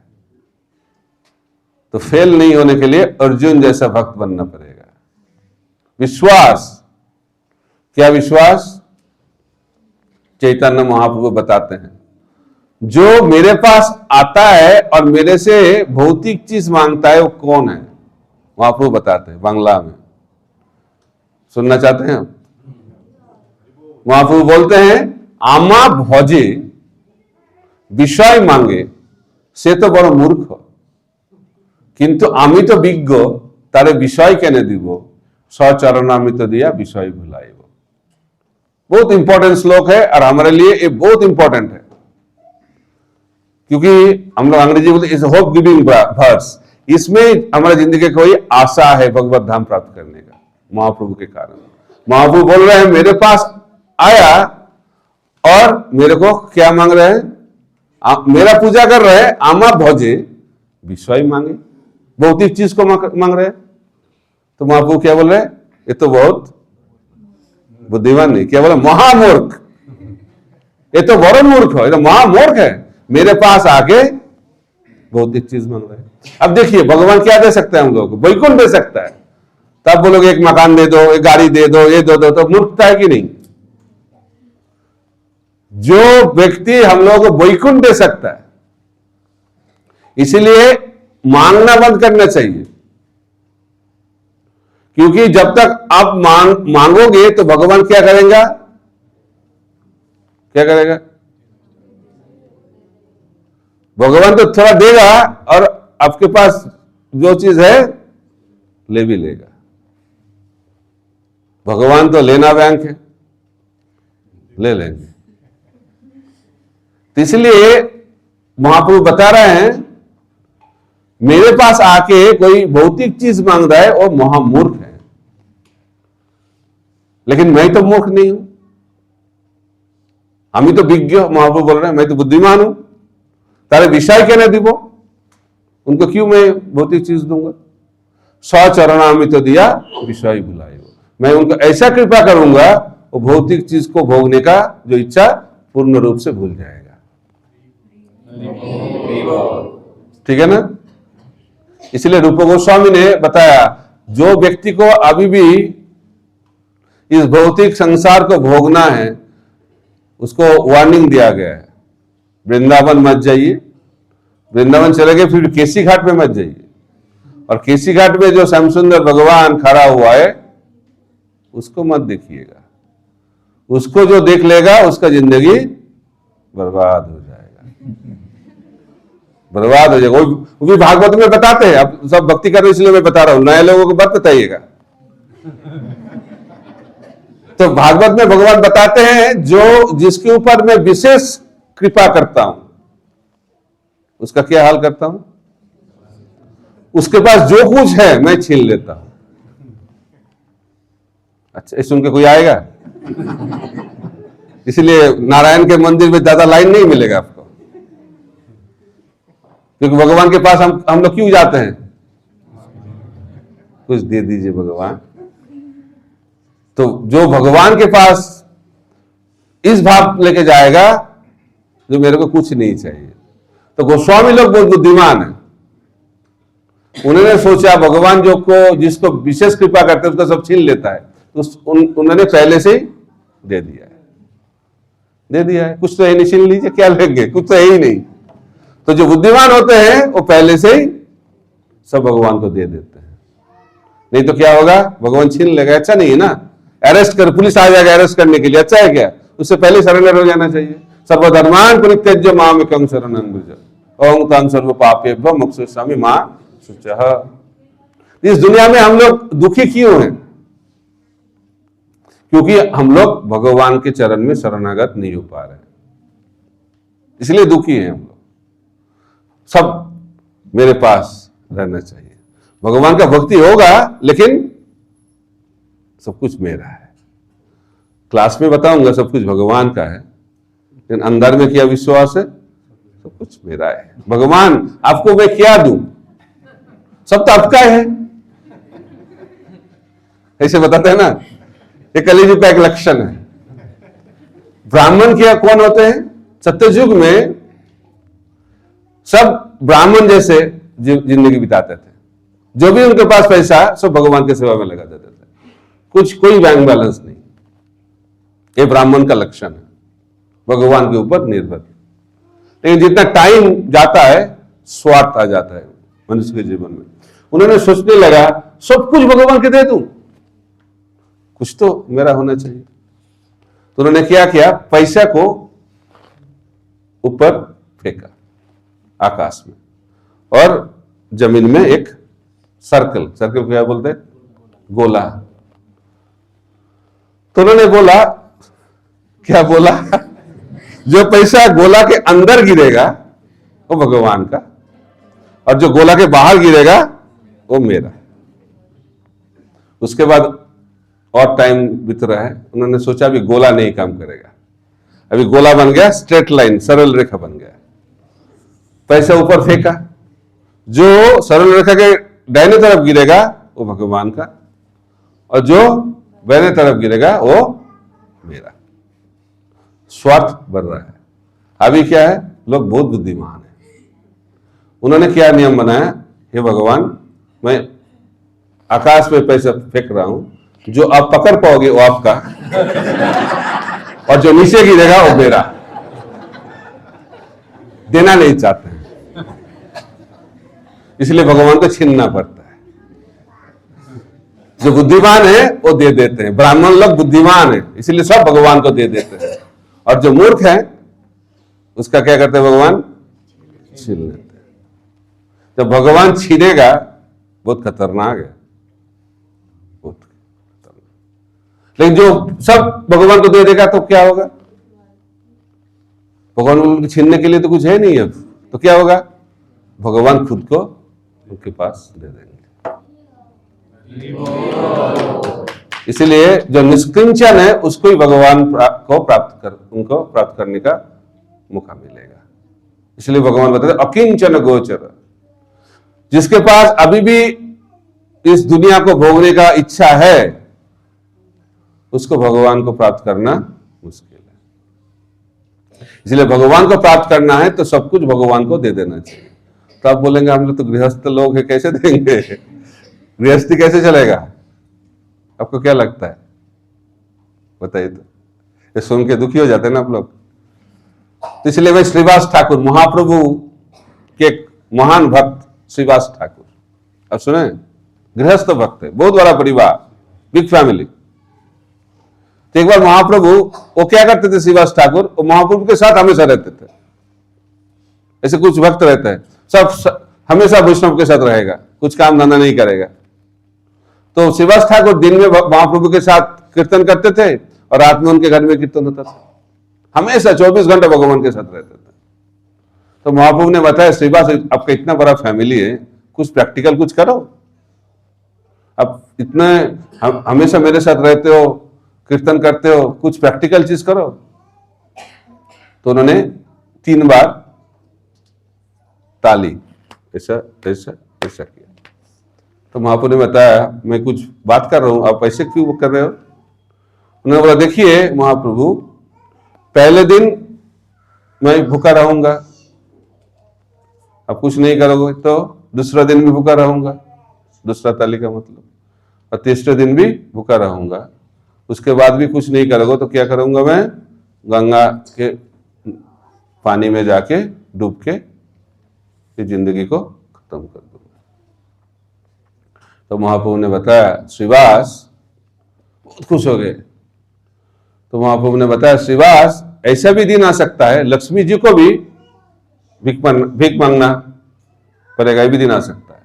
तो फेल नहीं होने के लिए अर्जुन जैसा भक्त बनना पड़ेगा। विश्वास, क्या विश्वास? चैतन्य महाप्रभु बताते हैं, जो मेरे पास आता है और मेरे से भौतिक चीज मांगता है वो कौन है? महाप्रभु बताते हैं बांग्ला में। सुनना चाहते हैं? महाप्रभु बोलते हैं, आमा भजे विषय मांगे से तो बड़ मूर्ख, किंतु आमी तो विज्ञ तारे विषय केने দিব सचरणामृत दिया विषय भुलाइब। बहुत इंपॉर्टेंट श्लोक है और हमारे लिए ये बहुत इंपॉर्टेंट है क्योंकि हम लोग अंग्रेजी बोलते इज होप गिविंग वर्ड्स, इसमें हमारी जिंदगी का कोई आशा है भगवत धाम प्राप्त करने का महाप्रभु के कारण। महाप्रभु बोल रहे हैं मेरे पास आया और मेरे को क्या मांग रहे हैं, मेरा पूजा कर रहे हैं, आमा भोजे विश्वाई मांगे, भौतिक चीज को मांग रहे हैं। तो महाप्रभु क्या बोल रहे हैं, ये तो बहुत बुद्धिमान नहीं, क्या बोला, महामूर्ख, ये तो बड़ा मूर्ख हो, ये तो महामूर्ख है, मेरे पास आके भौतिक चीज मांग रहे हैं। अब देखिए भगवान क्या दे सकता है हम लोगों को, वैकुंठ दे सकता है, तब बोलोगे एक मकान दे दो, एक गाड़ी दे दो, ये दो, तो मूर्खता है कि नहीं। जो व्यक्ति हम लोगों को वैकुंठ दे सकता है, इसीलिए मांगना बंद करना चाहिए, क्योंकि जब तक आप मांगोगे तो भगवान क्या करेगा, क्या करेगा, भगवान तो थोड़ा देगा और आपके पास जो चीज है ले भी लेगा। भगवान तो लेना बैंक है, ले लेंगे। तो इसलिए महाप्रभु बता रहे हैं मेरे पास आके कोई भौतिक चीज मांग रहा है और महामूर्ख है, लेकिन मैं तो मूर्ख नहीं हूं, हम ही तो विज्ञ। महाप्रभु बोल रहे हैं मैं तो बुद्धिमान हूं, तारे विषय क्या नहीं दीबो, उनको क्यों मैं भौतिक चीज दूंगा। 100 चरणामृत तो दिया विषय भुलाए, मैं उनको ऐसा कृपा करूंगा वो भौतिक चीज को भोगने का जो इच्छा पूर्ण रूप से भूल जाएगा। ठीक है ना। इसलिए रूप गोस्वामी ने बताया जो व्यक्ति को अभी भी इस भौतिक संसार को भोगना है उसको वार्निंग दिया गया है, वृंदावन मत जाइए, वृंदावन चले गए फिर केसी घाट में मत जाइए, और केसी घाट में जो श्याम सुंदर भगवान खड़ा हुआ है उसको मत देखिएगा, उसको जो देख लेगा उसका जिंदगी बर्बाद हो जाएगा, बर्बाद हो जाएगा। वो भी भागवत में बताते हैं, अब सब भक्ति कर रहे इसलिए मैं बता रहा हूं, नए लोगों को मत बताइएगा। तो भागवत में भगवान बताते हैं जो जिसके ऊपर मैं विशेष कृपा करता हूं उसका क्या हाल करता हूं, उसके पास जो कुछ है मैं छीन लेता हूं। अच्छा, इस सुन के कोई आएगा? इसलिए नारायण के मंदिर में ज्यादा लाइन नहीं मिलेगा आपको, क्योंकि भगवान के पास हम लोग क्यों जाते हैं, कुछ दे दीजिए भगवान। तो जो भगवान के पास इस भाव लेके जाएगा जो मेरे को कुछ नहीं चाहिए। तो गोस्वामी लोग बहुत बुद्धिमान है, उन्होंने सोचा भगवान जो को जिसको विशेष कृपा करते हैं उसका सब छीन लेता है, तो उन्होंने पहले से ही दे दिया है, दे दिया है। कुछ तो है नहीं, छीन लीजिए, क्या लेंगे, कुछ तो है ही नहीं। तो जो बुद्धिमान होते हैं वो पहले से ही सब भगवान को दे देते हैं, नहीं तो क्या होगा, भगवान छीन लेगा, अच्छा नहीं है ना। अरेस्ट कर, पुलिस आ जाएगा अरेस्ट करने के लिए, अच्छा है क्या, उससे पहले सरेंडर हो जाना चाहिए। सर्वधर्मान परित्यज्य मामेकं शरणं व्रज ओं तां सर्व पापेभ्यो मोक्षयिष्यामि मा शुचः। इस दुनिया में हम लोग दुखी क्यों हैं, क्योंकि हम लोग भगवान के चरण में शरणागत नहीं हो पा रहे, इसलिए दुखी हैं हम लोग। सब मेरे पास रहना चाहिए, भगवान का भक्ति होगा लेकिन सब कुछ मेरा है। क्लास में बताऊंगा सब कुछ भगवान का है, लेकिन अंदर में क्या विश्वास है, सब कुछ मेरा है। भगवान आपको मैं क्या दूं, सब तो आपका है, ऐसे बताते हैं ना। ये कलियुग का एक लक्षण है। ब्राह्मण क्या कौन होते हैं, सत्ययुग में सब ब्राह्मण जैसे जिंदगी बिताते थे, जो भी उनके पास पैसा सब भगवान की सेवा में लगा देते थे, कुछ कोई बैंक बैलेंस नहीं। ये ब्राह्मण का लक्षण है, भगवान के ऊपर निर्भर। लेकिन जितना टाइम जाता है स्वार्थ आ जाता है मनुष्य के जीवन में। उन्होंने सोचने लगा सब कुछ भगवान के दे दूं, कुछ तो मेरा होना चाहिए। तो उन्होंने क्या किया, पैसा को ऊपर फेंका आकाश में, और जमीन में एक सर्कल को क्या बोलते हैं, गोला। तो उन्होंने बोला, क्या बोला, जो पैसा गोला के अंदर गिरेगा वो भगवान का, और जो गोला के बाहर गिरेगा वो मेरा। उसके बाद और टाइम बीत रहा है, उन्होंने सोचा अभी गोला नहीं काम करेगा, अभी गोला बन गया स्ट्रेट लाइन, सरल रेखा बन गया। पैसा ऊपर फेंका, जो सरल रेखा के दाहिने तरफ गिरेगा वो भगवान का, और जो बाएं तरफ गिरेगा वो मेरा। स्वार्थ बढ़ रहा है। अभी क्या है, लोग बहुत बुद्धिमान है। उन्होंने क्या नियम बनाया, हे भगवान मैं आकाश में पैसा फेंक रहा हूं, जो आप पकड़ पाओगे वो आपका, और जो नीचे गिरेगा वो मेरा। देना नहीं चाहते हैं, इसलिए भगवान को छीनना पड़ता है। जो बुद्धिमान है वो दे देते हैं, ब्राह्मण लोग बुद्धिमान है इसलिए सब भगवान को दे देते हैं, और जो मूर्ख है उसका क्या करते हैं, भगवान छीन लेते हैं। जब भगवान छीनेगा बहुत खतरनाक है, बहुत खतरनाक। लेकिन जो सब भगवान को दे देगा तो क्या होगा, भगवान उनको छीनने के लिए तो कुछ है नहीं अब, तो क्या होगा, भगवान खुद को उनके पास दे देंगे। इसलिए जो निष्किंचन है उसको ही भगवान को उनको प्राप्त करने का मौका मिलेगा। इसलिए भगवान बताते अकिंचन गोचर, जिसके पास अभी भी इस दुनिया को भोगने का इच्छा है उसको भगवान को प्राप्त करना मुश्किल है। इसलिए भगवान को प्राप्त करना है तो सब कुछ भगवान को दे देना चाहिए। तो आप बोलेंगे हम लोग तो गृहस्थ लोग हैं, कैसे देंगे, गृहस्थी कैसे चलेगा? आपको क्या लगता है, बताइए तो। ये सुन के दुखी हो जाते हैं ना आप लोग। तो इसलिए भाई श्रीवास ठाकुर महाप्रभु के महान भक्त श्रीवास ठाकुर, अब सुने, गृहस्थ भक्त है, बहुत बड़ा परिवार, बिग फैमिली। तो एक बार महाप्रभु वो क्या करते थे, श्रीवास ठाकुर वो महाप्रभु के साथ हमेशा रहते थे। ऐसे कुछ भक्त रहता है सब हमेशा वैष्णव के साथ रहेगा, कुछ काम धंधा नहीं करेगा। तो श्रीवास ठाकुर दिन में महाप्रभु के साथ कीर्तन करते थे और रात में उनके घर में कीर्तन होता था। हमेशा 24 घंटे भगवान के साथ रहते थे। तो महाप्रभु ने बताया, श्रीवास आपका इतना बड़ा फैमिली है, कुछ प्रैक्टिकल कुछ करो, आप इतने हमेशा मेरे साथ रहते हो, कीर्तन करते हो, कुछ प्रैक्टिकल चीज करो। तो उन्होंने 3 बार ताली ऐसा ऐसा ऐसा किया। तो महाप्रभु ने बताया, मैं कुछ बात कर रहा हूं, आप ऐसे क्यों कर रहे हो? उन्होंने बोला, देखिए महाप्रभु, पहले दिन मैं भूखा रहूंगा, अब कुछ नहीं करोगे तो दूसरा दिन भी भूखा रहूंगा, दूसरा ताली का मतलब, और तीसरे दिन भी भूखा रहूंगा। उसके बाद भी कुछ नहीं करोगे तो क्या करूंगा, मैं गंगा के पानी में जाके डूब के इस जिंदगी को खत्म कर दूंगा। तो महाप्रभु ने बताया, श्रीवास बहुत खुश हो गए। तो महाप्रभु ने बताया, श्रीवास ऐसा भी दिन आ सकता है, लक्ष्मी जी को भी भीख मांगना पड़ेगा, ये भी दिन आ सकता है,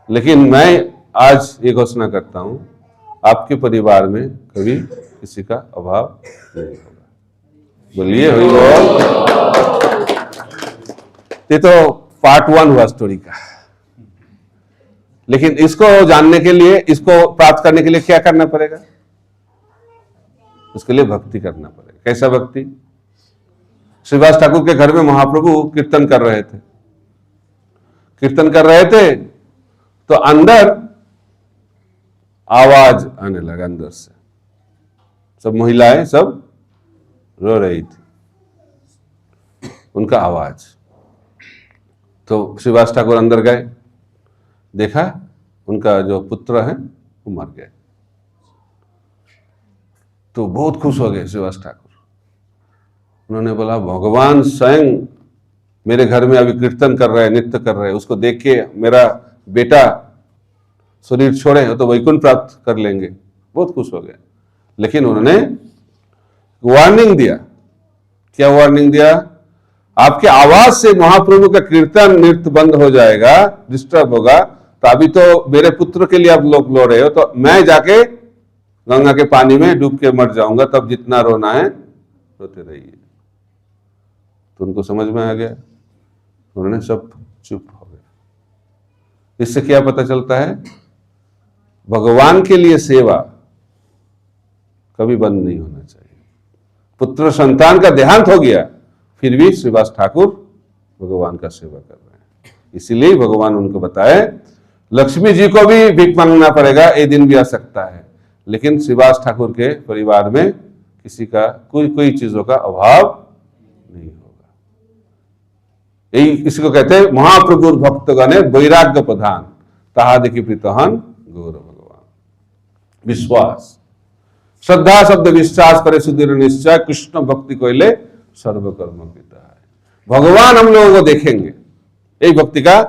लेकिन मैं आज ये घोषणा करता हूं, आपके परिवार में कभी किसी का अभाव नहीं होगा। बोलिए हरि बोल। ये तो पार्ट 1 हुआ स्टोरी का। लेकिन इसको जानने के लिए, इसको प्राप्त करने के लिए क्या करना पड़ेगा? उसके लिए भक्ति करना पड़ेगा। कैसा भक्ति? श्रीवास ठाकुर के घर में महाप्रभु कीर्तन कर रहे थे। कीर्तन कर रहे थे तो अंदर आवाज आने लगा, अंदर से सब महिलाएं सब रो रही थी, उनका आवाज। तो श्रीवास ठाकुर अंदर गए, देखा उनका जो पुत्र है वो मर गए। तो बहुत खुश हो गए श्रीवास ठाकुर। उन्होंने बोला, भगवान स्वयं मेरे घर में अभी कीर्तन कर रहे हैं, नृत्य कर रहे हैं, उसको देख के मेरा बेटा शरीर छोड़े तो वैकुंठ प्राप्त कर लेंगे। बहुत खुश हो गए। लेकिन उन्होंने वार्निंग दिया। क्या वार्निंग दिया? आपके आवाज से महाप्रभु का कीर्तन नृत्य बंद हो जाएगा, डिस्टर्ब होगा, तो अभी तो मेरे पुत्र के लिए आप लोग रो रहे हो, तो मैं जाके गंगा के पानी में डूब के मर जाऊंगा, तब जितना रोना है रोते रहिए। तो उनको समझ में आ गया, उन्होंने सब चुप हो गए। इससे क्या पता चलता है? भगवान के लिए सेवा कभी बंद नहीं होना चाहिए। पुत्र संतान का देहांत हो गया, फिर भी श्रीवास ठाकुर भगवान का सेवा कर रहे हैं। इसीलिए भगवान उनको बताए, लक्ष्मी जी को भी भीख मांगना पड़ेगा, ये दिन भी आ सकता है, लेकिन श्रीवास ठाकुर के परिवार में किसी का कोई चीजों का अभाव नहीं होगा। यही इसको कहते हैं महाप्रभु भक्तगणे वैराग्य प्रधान ताहा देखी प्रीतहन गौर भगवान। विश्वास, श्रद्धा शब्द विश्वास करे सुदृढ़ निश्चय, कृष्ण भक्ति कोयले सर्वकर्म पिता है। भगवान हम लोगों को देखेंगे, यही भक्ति का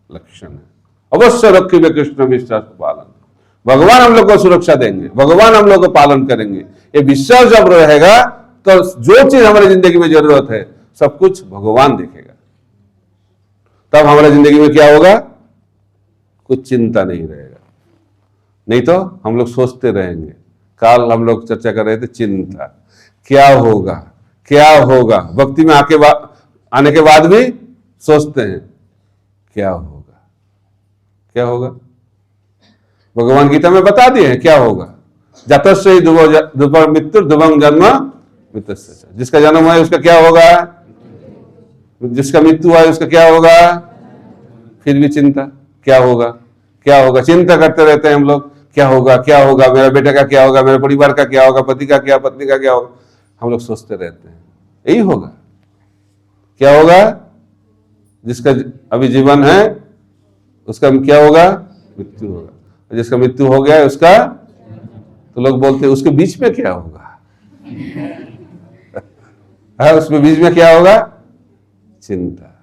लक्षण है। अवश्य रखिए कृष्ण विश्वास पालन। भगवान हम लोग को सुरक्षा देंगे, भगवान हम लोग को पालन करेंगे। ये विश्वास जब रहेगा तो जो चीज हमारी जिंदगी में जरूरत है सब कुछ भगवान देखेगा। तब हमारी जिंदगी में क्या होगा? कुछ चिंता नहीं रहेगा। नहीं तो हम लोग सोचते रहेंगे। कल हम लोग चर्चा कर रहे थे चिंता, क्या होगा क्या होगा। भक्ति में आने के बाद भी सोचते हैं क्या होगा क्या होगा। भगवान गीता में बता दिए हैं क्या होगा। जातस्य ही ध्रुव मृत्यु ध्रुवं जन्म मृत्युश्च। जिसका जन्म हुआ है उसका क्या होगा, जिसका मृत्यु हुआ है उसका क्या होगा। फिर भी चिंता, क्या होगा क्या होगा। चिंता करते रहते हैं हम लोग, क्या होगा, मेरा बेटे का क्या होगा, मेरे परिवार का क्या होगा, पति का क्या, पत्नी का क्या होगा। हम लोग सोचते रहते हैं यही होगा। क्या होगा? जिसका अभी जीवन है उसका क्या होगा? मृत्यु होगा। जिसका मृत्यु हो गया है उसका, तो लोग बोलते हैं उसके बीच में क्या होगा। हाँ, उसमें बीच में क्या होगा? चिंता।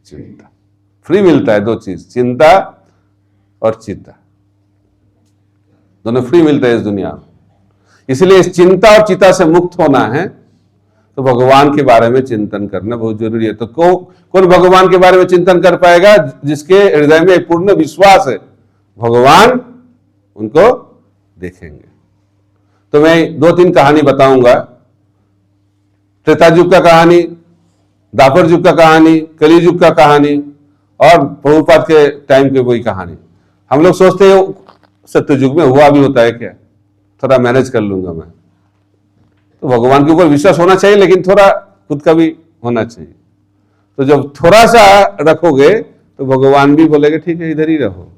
चिंता फ्री मिलता है, दो चीज, चिंता और चिता, दोनों फ्री मिलते हैं इस दुनिया में। इसलिए इस चिंता और चिता से मुक्त होना है तो भगवान के बारे में चिंतन करना बहुत जरूरी है। तो कौन भगवान के बारे में चिंतन कर पाएगा? जिसके हृदय में पूर्ण विश्वास है भगवान उनको देखेंगे। तो मैं 2-3 कहानी बताऊंगा। त्रेता युग का कहानी, द्वापर युग का कहानी, कली युग का कहानी और प्रभुपाद के टाइम की वही कहानी। हम लोग सोचते हैं सत्य युग में हुआ भी होता है क्या, थोड़ा मैनेज कर लूंगा मैं। तो भगवान के ऊपर विश्वास होना चाहिए, लेकिन थोड़ा खुद का भी होना चाहिए। तो जब थोड़ा सा रखोगे तो भगवान भी बोलेंगे ठीक है इधर ही रहो।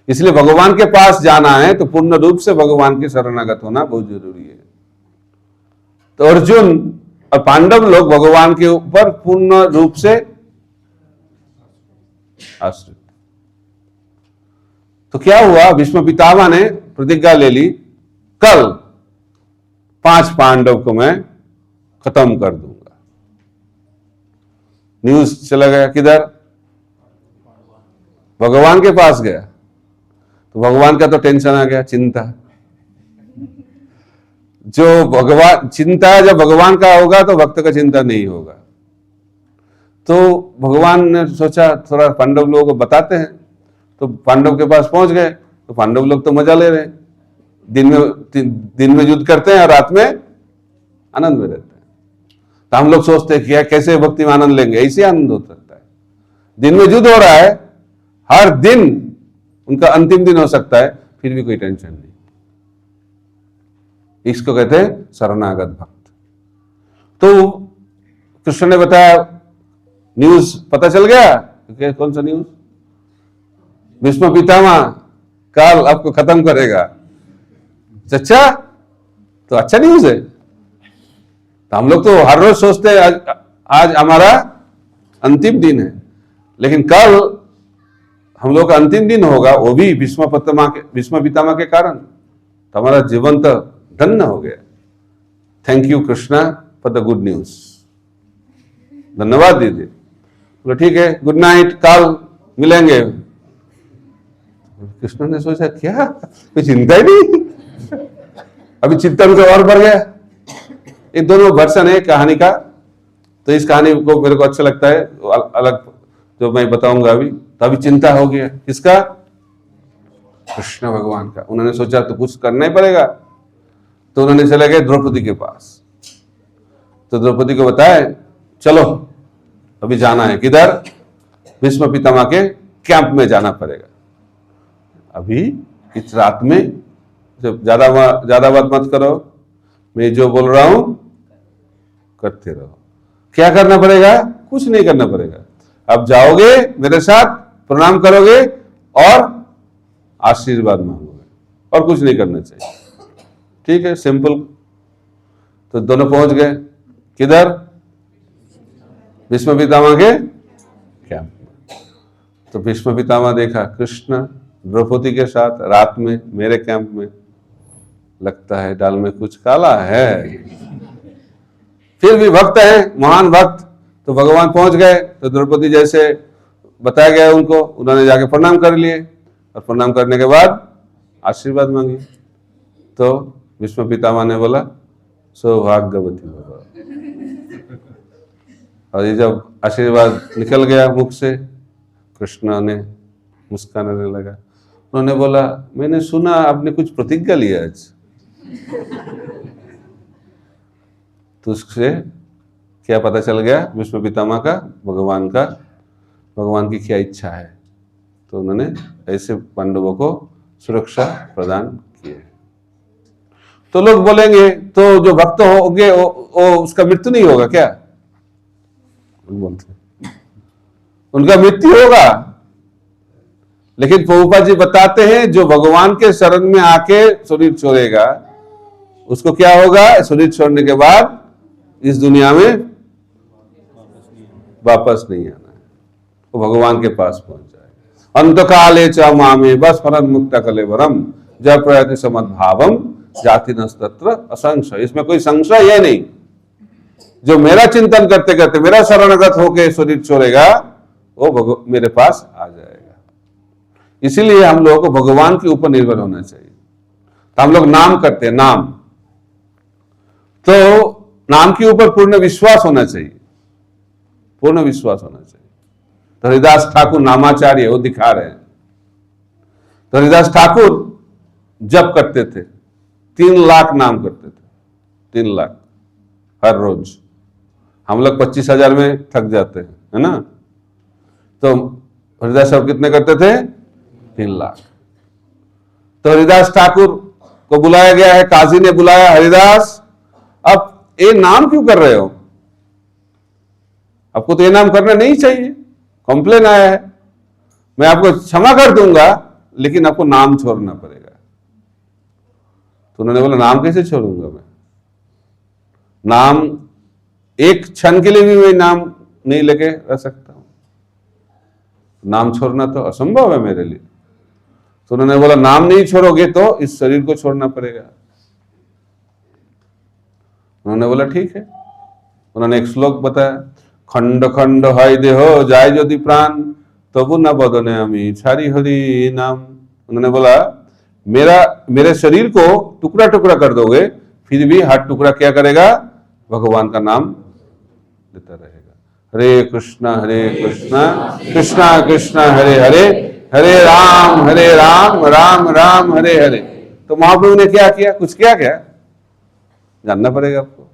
इसलिए भगवान के पास जाना है तो पूर्ण रूप से भगवान के शरणागत होना बहुत जरूरी है। तो अर्जुन और पांडव लोग भगवान के ऊपर पूर्ण रूप से आश्रित। तो क्या हुआ? भीष्म पितामह ने प्रतिज्ञा ले ली, कल 5 पांडव को मैं खत्म कर दूंगा। न्यूज चला गया किधर? भगवान के पास गया। तो भगवान का तो टेंशन आ गया, चिंता। जो भगवान चिंता जब भगवान का होगा तो भक्त का चिंता नहीं होगा। तो भगवान ने सोचा थोड़ा पांडव लोगों को बताते हैं। तो पांडव के पास पहुंच गए। तो पांडव लोग तो मजा ले रहे हैं, दिन में युद्ध करते हैं और रात में आनंद में रहते हैं। तो हम लोग सोचते हैं कि कैसे भक्ति में आनंद लेंगे, ऐसे आनंद हो सकता है। दिन में युद्ध हो रहा है, हर दिन उनका अंतिम दिन हो सकता है, फिर भी कोई टेंशन नहीं। इसको कहते हैं शरणागत भक्त। तो कृष्ण ने बताया, न्यूज पता चल गया। कौन सा न्यूज? भीष्म पितामह काल आपको खत्म करेगा। अच्छा, तो अच्छा न्यूज है। तो हम लोग तो हर रोज सोचते हैं आज हमारा अंतिम दिन है, लेकिन कल हम लोग का अंतिम दिन होगा, वो भी भीष्म पितामह के कारण। तो हमारा जीवन तो धन्य हो गया। Thank you Krishna for the good news. धन्यवाद दीजिए। बोलो ठीक है, गुड नाइट, कल मिलेंगे। कृष्ण ने सोचा क्या, कोई चिंता ही नहीं। अभी चिंतन से और बढ़ गया। ये दोनों वर्षन है कहानी का। तो इस कहानी को मेरे को अच्छा लगता है, अलग जो मैं बताऊंगा अभी। तो अभी चिंता हो गया किसका? कृष्ण भगवान का। उन्होंने सोचा तो कुछ करना ही पड़ेगा। तो उन्होंने चले गए द्रौपदी के पास। तो द्रौपदी को बताया चलो अभी जाना है, किधर? भीष्म पितामह के कैंप में जाना पड़ेगा। अभी इस रात में जब ज्यादा बात मत करो, मैं जो बोल रहा हूं करते रहो। क्या करना पड़ेगा? कुछ नहीं करना पड़ेगा। अब जाओगे मेरे साथ, प्रणाम करोगे और आशीर्वाद मांगोगे, और कुछ नहीं करना चाहिए। ठीक है, सिंपल। तो दोनों पहुंच गए किधर? भीष्म पितामह के कैंप में। तो भीष्म पितामह देखा कृष्ण द्रौपदी के साथ रात में मेरे कैंप में, लगता है दाल में कुछ काला है। फिर भी भक्त है, महान भक्त। तो भगवान पहुंच गए, तो द्रौपदी जैसे बताया गया उनको, उन्होंने जाके प्रणाम कर लिए, और प्रणाम करने के बाद आशीर्वाद मांगी। तो भीष्म पितामह ने बोला सौभाग्यवती भव। और ये जब आशीर्वाद निकल गया मुख से, कृष्ण ने मुस्कुराने लगा। उन्होंने बोला मैंने सुना आपने कुछ प्रतिज्ञा लिया आज। तो उससे क्या पता चल गया भीष्म पितामह का, भगवान की क्या इच्छा है। तो उन्होंने ऐसे पांडवों को सुरक्षा प्रदान की है। तो लोग बोलेंगे तो जो भक्त होंगे वो उसका मृत्यु नहीं होगा क्या? बोलते उनका मृत्यु होगा, लेकिन प्रभुपाद जी बताते हैं जो भगवान के शरण में आके शरीर छोड़ेगा उसको क्या होगा? शरीर छोड़ने के बाद इस दुनिया में वापस नहीं आना है, वो भगवान के पास पहुंच जाएगा। अंतकाले च मामे बस्मरन् मुक्त कलेवरम जब प्रयति समद्भावम जाति नस्तत्र असंशय। इसमें कोई संशय है नहीं। जो मेरा चिंतन करते करते मेरा शरणगत होके शरीर छोड़ेगा वो मेरे पास आ जाएगा। इसीलिए हम लोगों को भगवान के ऊपर निर्भर होना चाहिए। तो हम लोग नाम करते हैं, नाम, तो नाम के ऊपर पूर्ण विश्वास होना चाहिए, पूर्ण विश्वास होना चाहिए। तो हरिदास ठाकुर नामाचार्य वो दिखा रहे हैं। तो हरिदास ठाकुर जप करते थे, 3 लाख नाम करते थे, 3 लाख हर रोज। हम लोग 25,000 में थक जाते हैं, है ना? तो हरिदास साहब कितने करते थे? 3 लाख। तो हरिदास ठाकुर को बुलाया गया है, काजी ने बुलाया, हरिदास अब ये नाम क्यों कर रहे हो? आपको तो ये नाम करना नहीं चाहिए, कंप्लेन आया है। मैं आपको क्षमा कर दूंगा लेकिन आपको नाम छोड़ना पड़ेगा। तो उन्होंने बोला नाम कैसे छोड़ूंगा मैं? नाम एक क्षण के लिए भी मैं नाम नहीं लेके रह सकता हूं। नाम छोड़ना तो असंभव है मेरे लिए। तो उन्होंने बोला नाम नहीं छोड़ोगे तो इस शरीर को छोड़ना पड़ेगा। उन्होंने बोला ठीक है। उन्होंने एक श्लोक बताया, खंड खंड है देहो जाय यदि प्राण तबु न बदने अमी छारी हरि नाम। उन्होंने बोला मेरे शरीर को टुकड़ा टुकड़ा कर दोगे फिर भी हाथ टुकड़ा क्या करेगा? भगवान का नाम देता रहेगा। हरे कृष्णा कृष्णा कृष्णा हरे हरे, हरे राम राम राम हरे हरे। तो महाप्रभु ने क्या किया? कुछ किया क्या? जानना पड़ेगा आपको।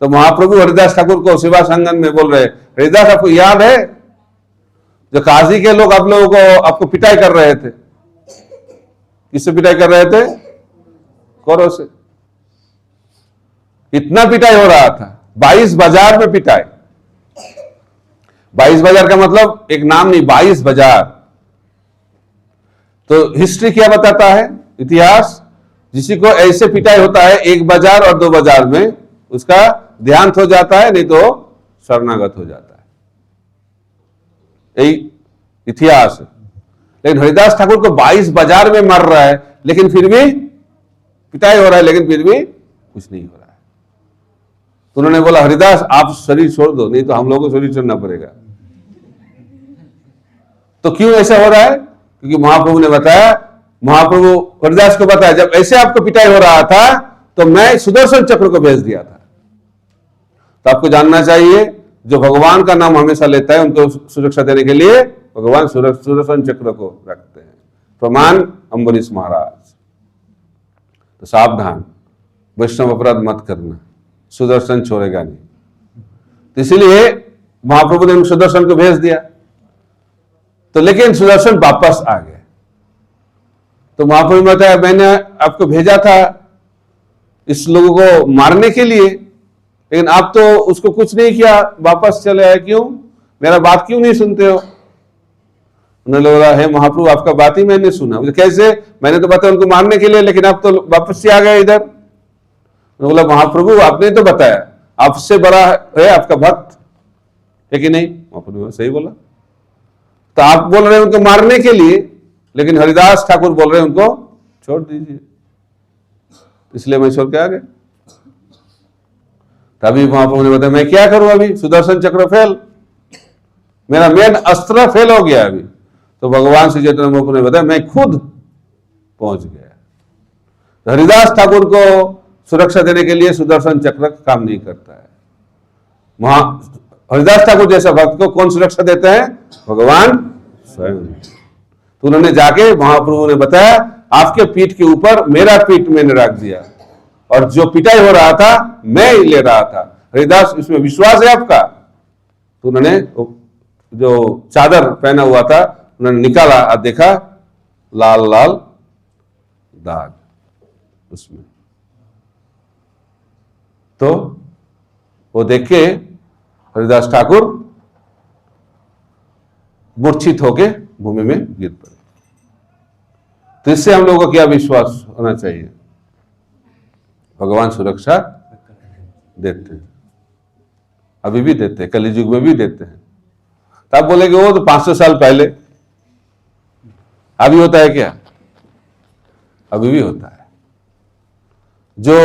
तो महाप्रभु हरिदास ठाकुर को सेवा संगम में बोल रहे, हरिदास आपको याद है जो काजी के लोग आप लोगों को आपको पिटाई कर रहे थे? किससे पिटाई कर रहे थे? कौरों से। इतना पिटाई हो रहा था, 22 बाजार में पिटाई। 22 बाजार का मतलब एक नाम नहीं, 22 बाजार। तो हिस्ट्री क्या बताता है, इतिहास? जिसी को ऐसे पिटाई होता है 1 बाजार और 2 बाजार में, उसका देहांत हो जाता है, नहीं तो शरणागत हो जाता है। यही इतिहास है। लेकिन हरिदास ठाकुर को 22 बाजार में मर रहा है, लेकिन फिर भी पिटाई हो रहा है, लेकिन फिर भी कुछ नहीं हो रहा है। तो उन्होंने बोला हरिदास आप शरीर छोड़ दो, नहीं तो हम लोगों को शरीर छोड़ना पड़ेगा। तो क्यों ऐसा हो रहा है? क्योंकि महाप्रभु ने बताया, महाप्रभु हरिदास को बताया जब ऐसे आपको पिटाई हो रहा था तो मैं सुदर्शन चक्र को भेज दिया था। तो आपको जानना चाहिए जो भगवान का नाम हमेशा लेता है उनको सुरक्षा देने के लिए भगवान सुदर्शन चक्र को रखते हैं। प्रमाण अम्बरीश महाराज। तो सावधान, वैष्णव अपराध मत करना, सुदर्शन छोड़ेगा नहीं। तो इसलिए महाप्रभु ने सुदर्शन को भेज दिया। तो लेकिन सुदर्शन वापस आ गए। तो महाप्रभु ने बताया, मैंने आपको भेजा था इस लोगों को मारने के लिए, लेकिन आप तो उसको कुछ नहीं किया, वापस चले आए, क्यों? मेरा बात क्यों नहीं सुनते हो? उन्होंने बोला, हे महाप्रभु, आपका बात ही मैंने सुना। कैसे? मैंने तो बताया उनको मारने के लिए, लेकिन आप तो वापस से आ गए इधर। उन्होंने बोला, महाप्रभु आपने तो बताया, आपसे बड़ा है आपका भक्त, है कि नहीं? महाप्रभु सही बोला। तो आप बोल रहे हैं उनको मारने के लिए, लेकिन हरिदास ठाकुर बोल रहे हैं उनको छोड़ दीजिए, इसलिए मैं छोड़ के आ गया। तभी महाप्रभु ने बताया, मैं क्या करूं अभी? सुदर्शन चक्र फेल, मेरा मेन अस्त्र फेल हो गया अभी। तो भगवान श्री चैतन्य महाप्रभु ने बताया, मैं खुद पहुंच गया। तो हरिदास ठाकुर को सुरक्षा देने के लिए सुदर्शन चक्र काम नहीं करता है। हरिदास ठाकुर जैसा भक्त को कौन सुरक्षा देते हैं? भगवान स्वयं। तो उन्होंने जाके महाप्रभु ने बताया, आपके पीठ के ऊपर मेरा पीठ मैंने रख दिया, और जो पिटाई हो रहा था मैं ही ले रहा था। हरिदास, इसमें विश्वास है आपका? तो उन्होंने जो चादर पहना हुआ था उन्होंने निकाला और देखा लाल लाल दाग उसमें। तो वो देख के हरिदास ठाकुर मूर्छित होके भूमि में गिर पड़े। तो इससे हम लोगों को क्या विश्वास होना चाहिए? भगवान सुरक्षा देते हैं, अभी भी देते हैं, कलियुग में भी देते हैं। तो आप बोलेंगे वो तो 500 साल पहले, अभी होता है क्या? अभी भी होता है। जो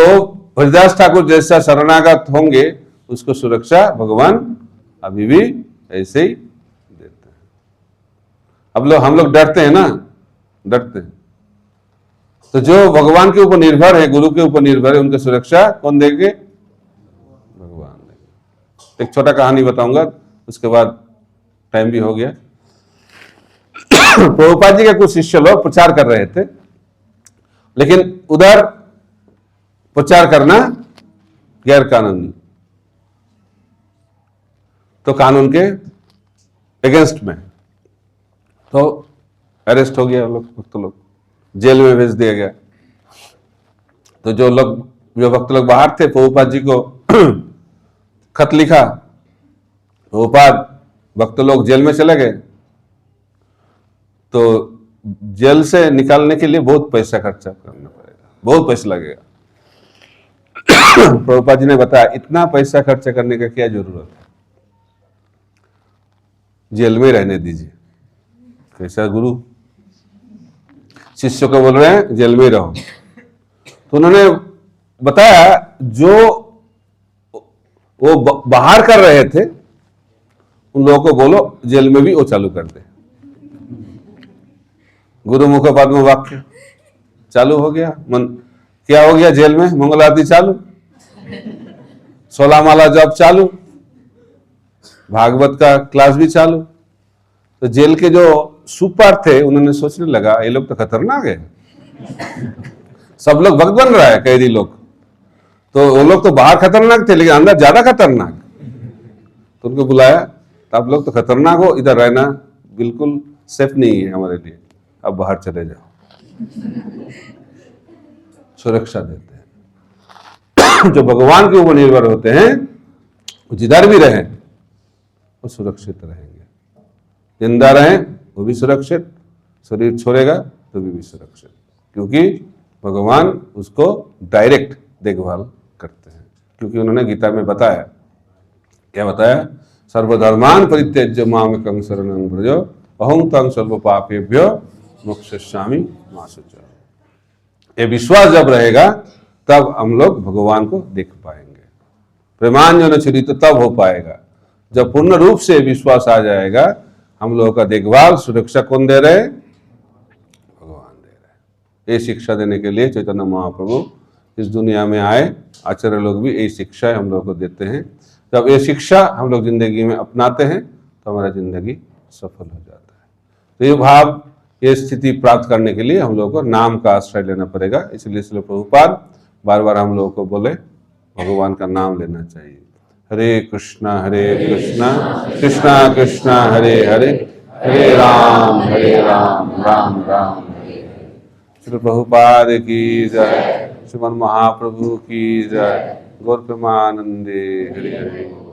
हरिदास ठाकुर जैसा शरणागत होंगे उसको सुरक्षा भगवान अभी भी ऐसे ही देते हैं। अब हम लोग डरते हैं ना, डरते हैं। तो जो भगवान के ऊपर निर्भर है, गुरु के ऊपर निर्भर है, उनकी सुरक्षा कौन देंगे? भगवान देंगे। एक छोटा कहानी बताऊंगा, उसके बाद टाइम भी हो गया। प्रभुपाद जी के कुछ शिष्य लोग प्रचार कर रहे थे, लेकिन उधर प्रचार करना गैर कानूनी, तो कानून के अगेंस्ट में, तो अरेस्ट हो गया भक्त लोग, जेल में भेज दिया गया। तो जो भक्त लोग बाहर थे, प्रभुपाद जी को खत लिखा, प्रभुपाद भक्त लोग जेल में चले गए, तो जेल से निकालने के लिए बहुत पैसा खर्चा करना पड़ेगा, बहुत पैसा लगेगा। प्रभुपाद जी ने बताया, इतना पैसा खर्चा करने का क्या जरूरत है, जेल में रहने दीजिए। कैसा गुरु शिष्य को बोल रहे हैं जेल में रहो। तो उन्होंने बताया, जो वो बाहर कर रहे थे उन लोगों को बोलो जेल में भी वो चालू कर दे। गुरु मुखोपाध्याय वाक्य चालू हो गया। क्या हो गया? जेल में मंगल आरती चालू, 16 माला जप चालू, भागवत का क्लास भी चालू। तो जेल के जो सुपर थे उन्होंने सोचने लगा, ये लोग तो खतरनाक है, सब लोग भक्त बन रहा है, कैदी लोग। तो वो लोग तो बाहर खतरनाक थे, लेकिन अंदर ज्यादा खतरनाक। तो उनको बुलाया, तो आप लोग तो खतरनाक हो, इधर रहना बिल्कुल सेफ नहीं है हमारे लिए, अब बाहर चले जाओ। सुरक्षा देते हैं। जो भगवान के ऊपर निर्भर होते हैं वो जिधर भी रहें वो सुरक्षित रहेंगे। जिंदा रहें वो भी सुरक्षित, शरीर छोड़ेगा तो भी सुरक्षित, क्योंकि भगवान उसको डायरेक्ट देखभाल करते हैं। क्योंकि उन्होंने गीता में बताया, क्या बताया? सर्वधर्मान परित्यज्य मामेकं शरणं व्रज अहं त्वं सर्व पापेभ्यो मोक्षयिष्यामि मा शुचः। ये विश्वास जब रहेगा तब हम लोग भगवान को देख पाएंगे। प्रेमांजन छुरी तो तब हो पाएगा जब पूर्ण रूप से विश्वास आ जाएगा। हम लोगों का देखभाल सुरक्षा कौन दे रहे? भगवान दे रहे। ये शिक्षा देने के लिए चैतन्य महाप्रभु इस दुनिया में आए। आचार्य लोग भी यही शिक्षा हम लोगों को देते हैं। जब ये शिक्षा हम लोग जिंदगी में अपनाते हैं तो हमारा जिंदगी सफल हो जाता है। तो ये भाव, ये स्थिति प्राप्त करने के लिए हम लोगों को नाम का आश्रय लेना पड़ेगा। इसलिए प्रभुपाद बार बार हम लोगों को बोले भगवान का नाम लेना चाहिए। हरे कृष्णा कृष्णा कृष्णा हरे हरे, हरे राम राम राम। श्री प्रभुपाद की जय, श्रीमन महाप्रभु की जय, गौर प्रेमानंदे हरि हरि।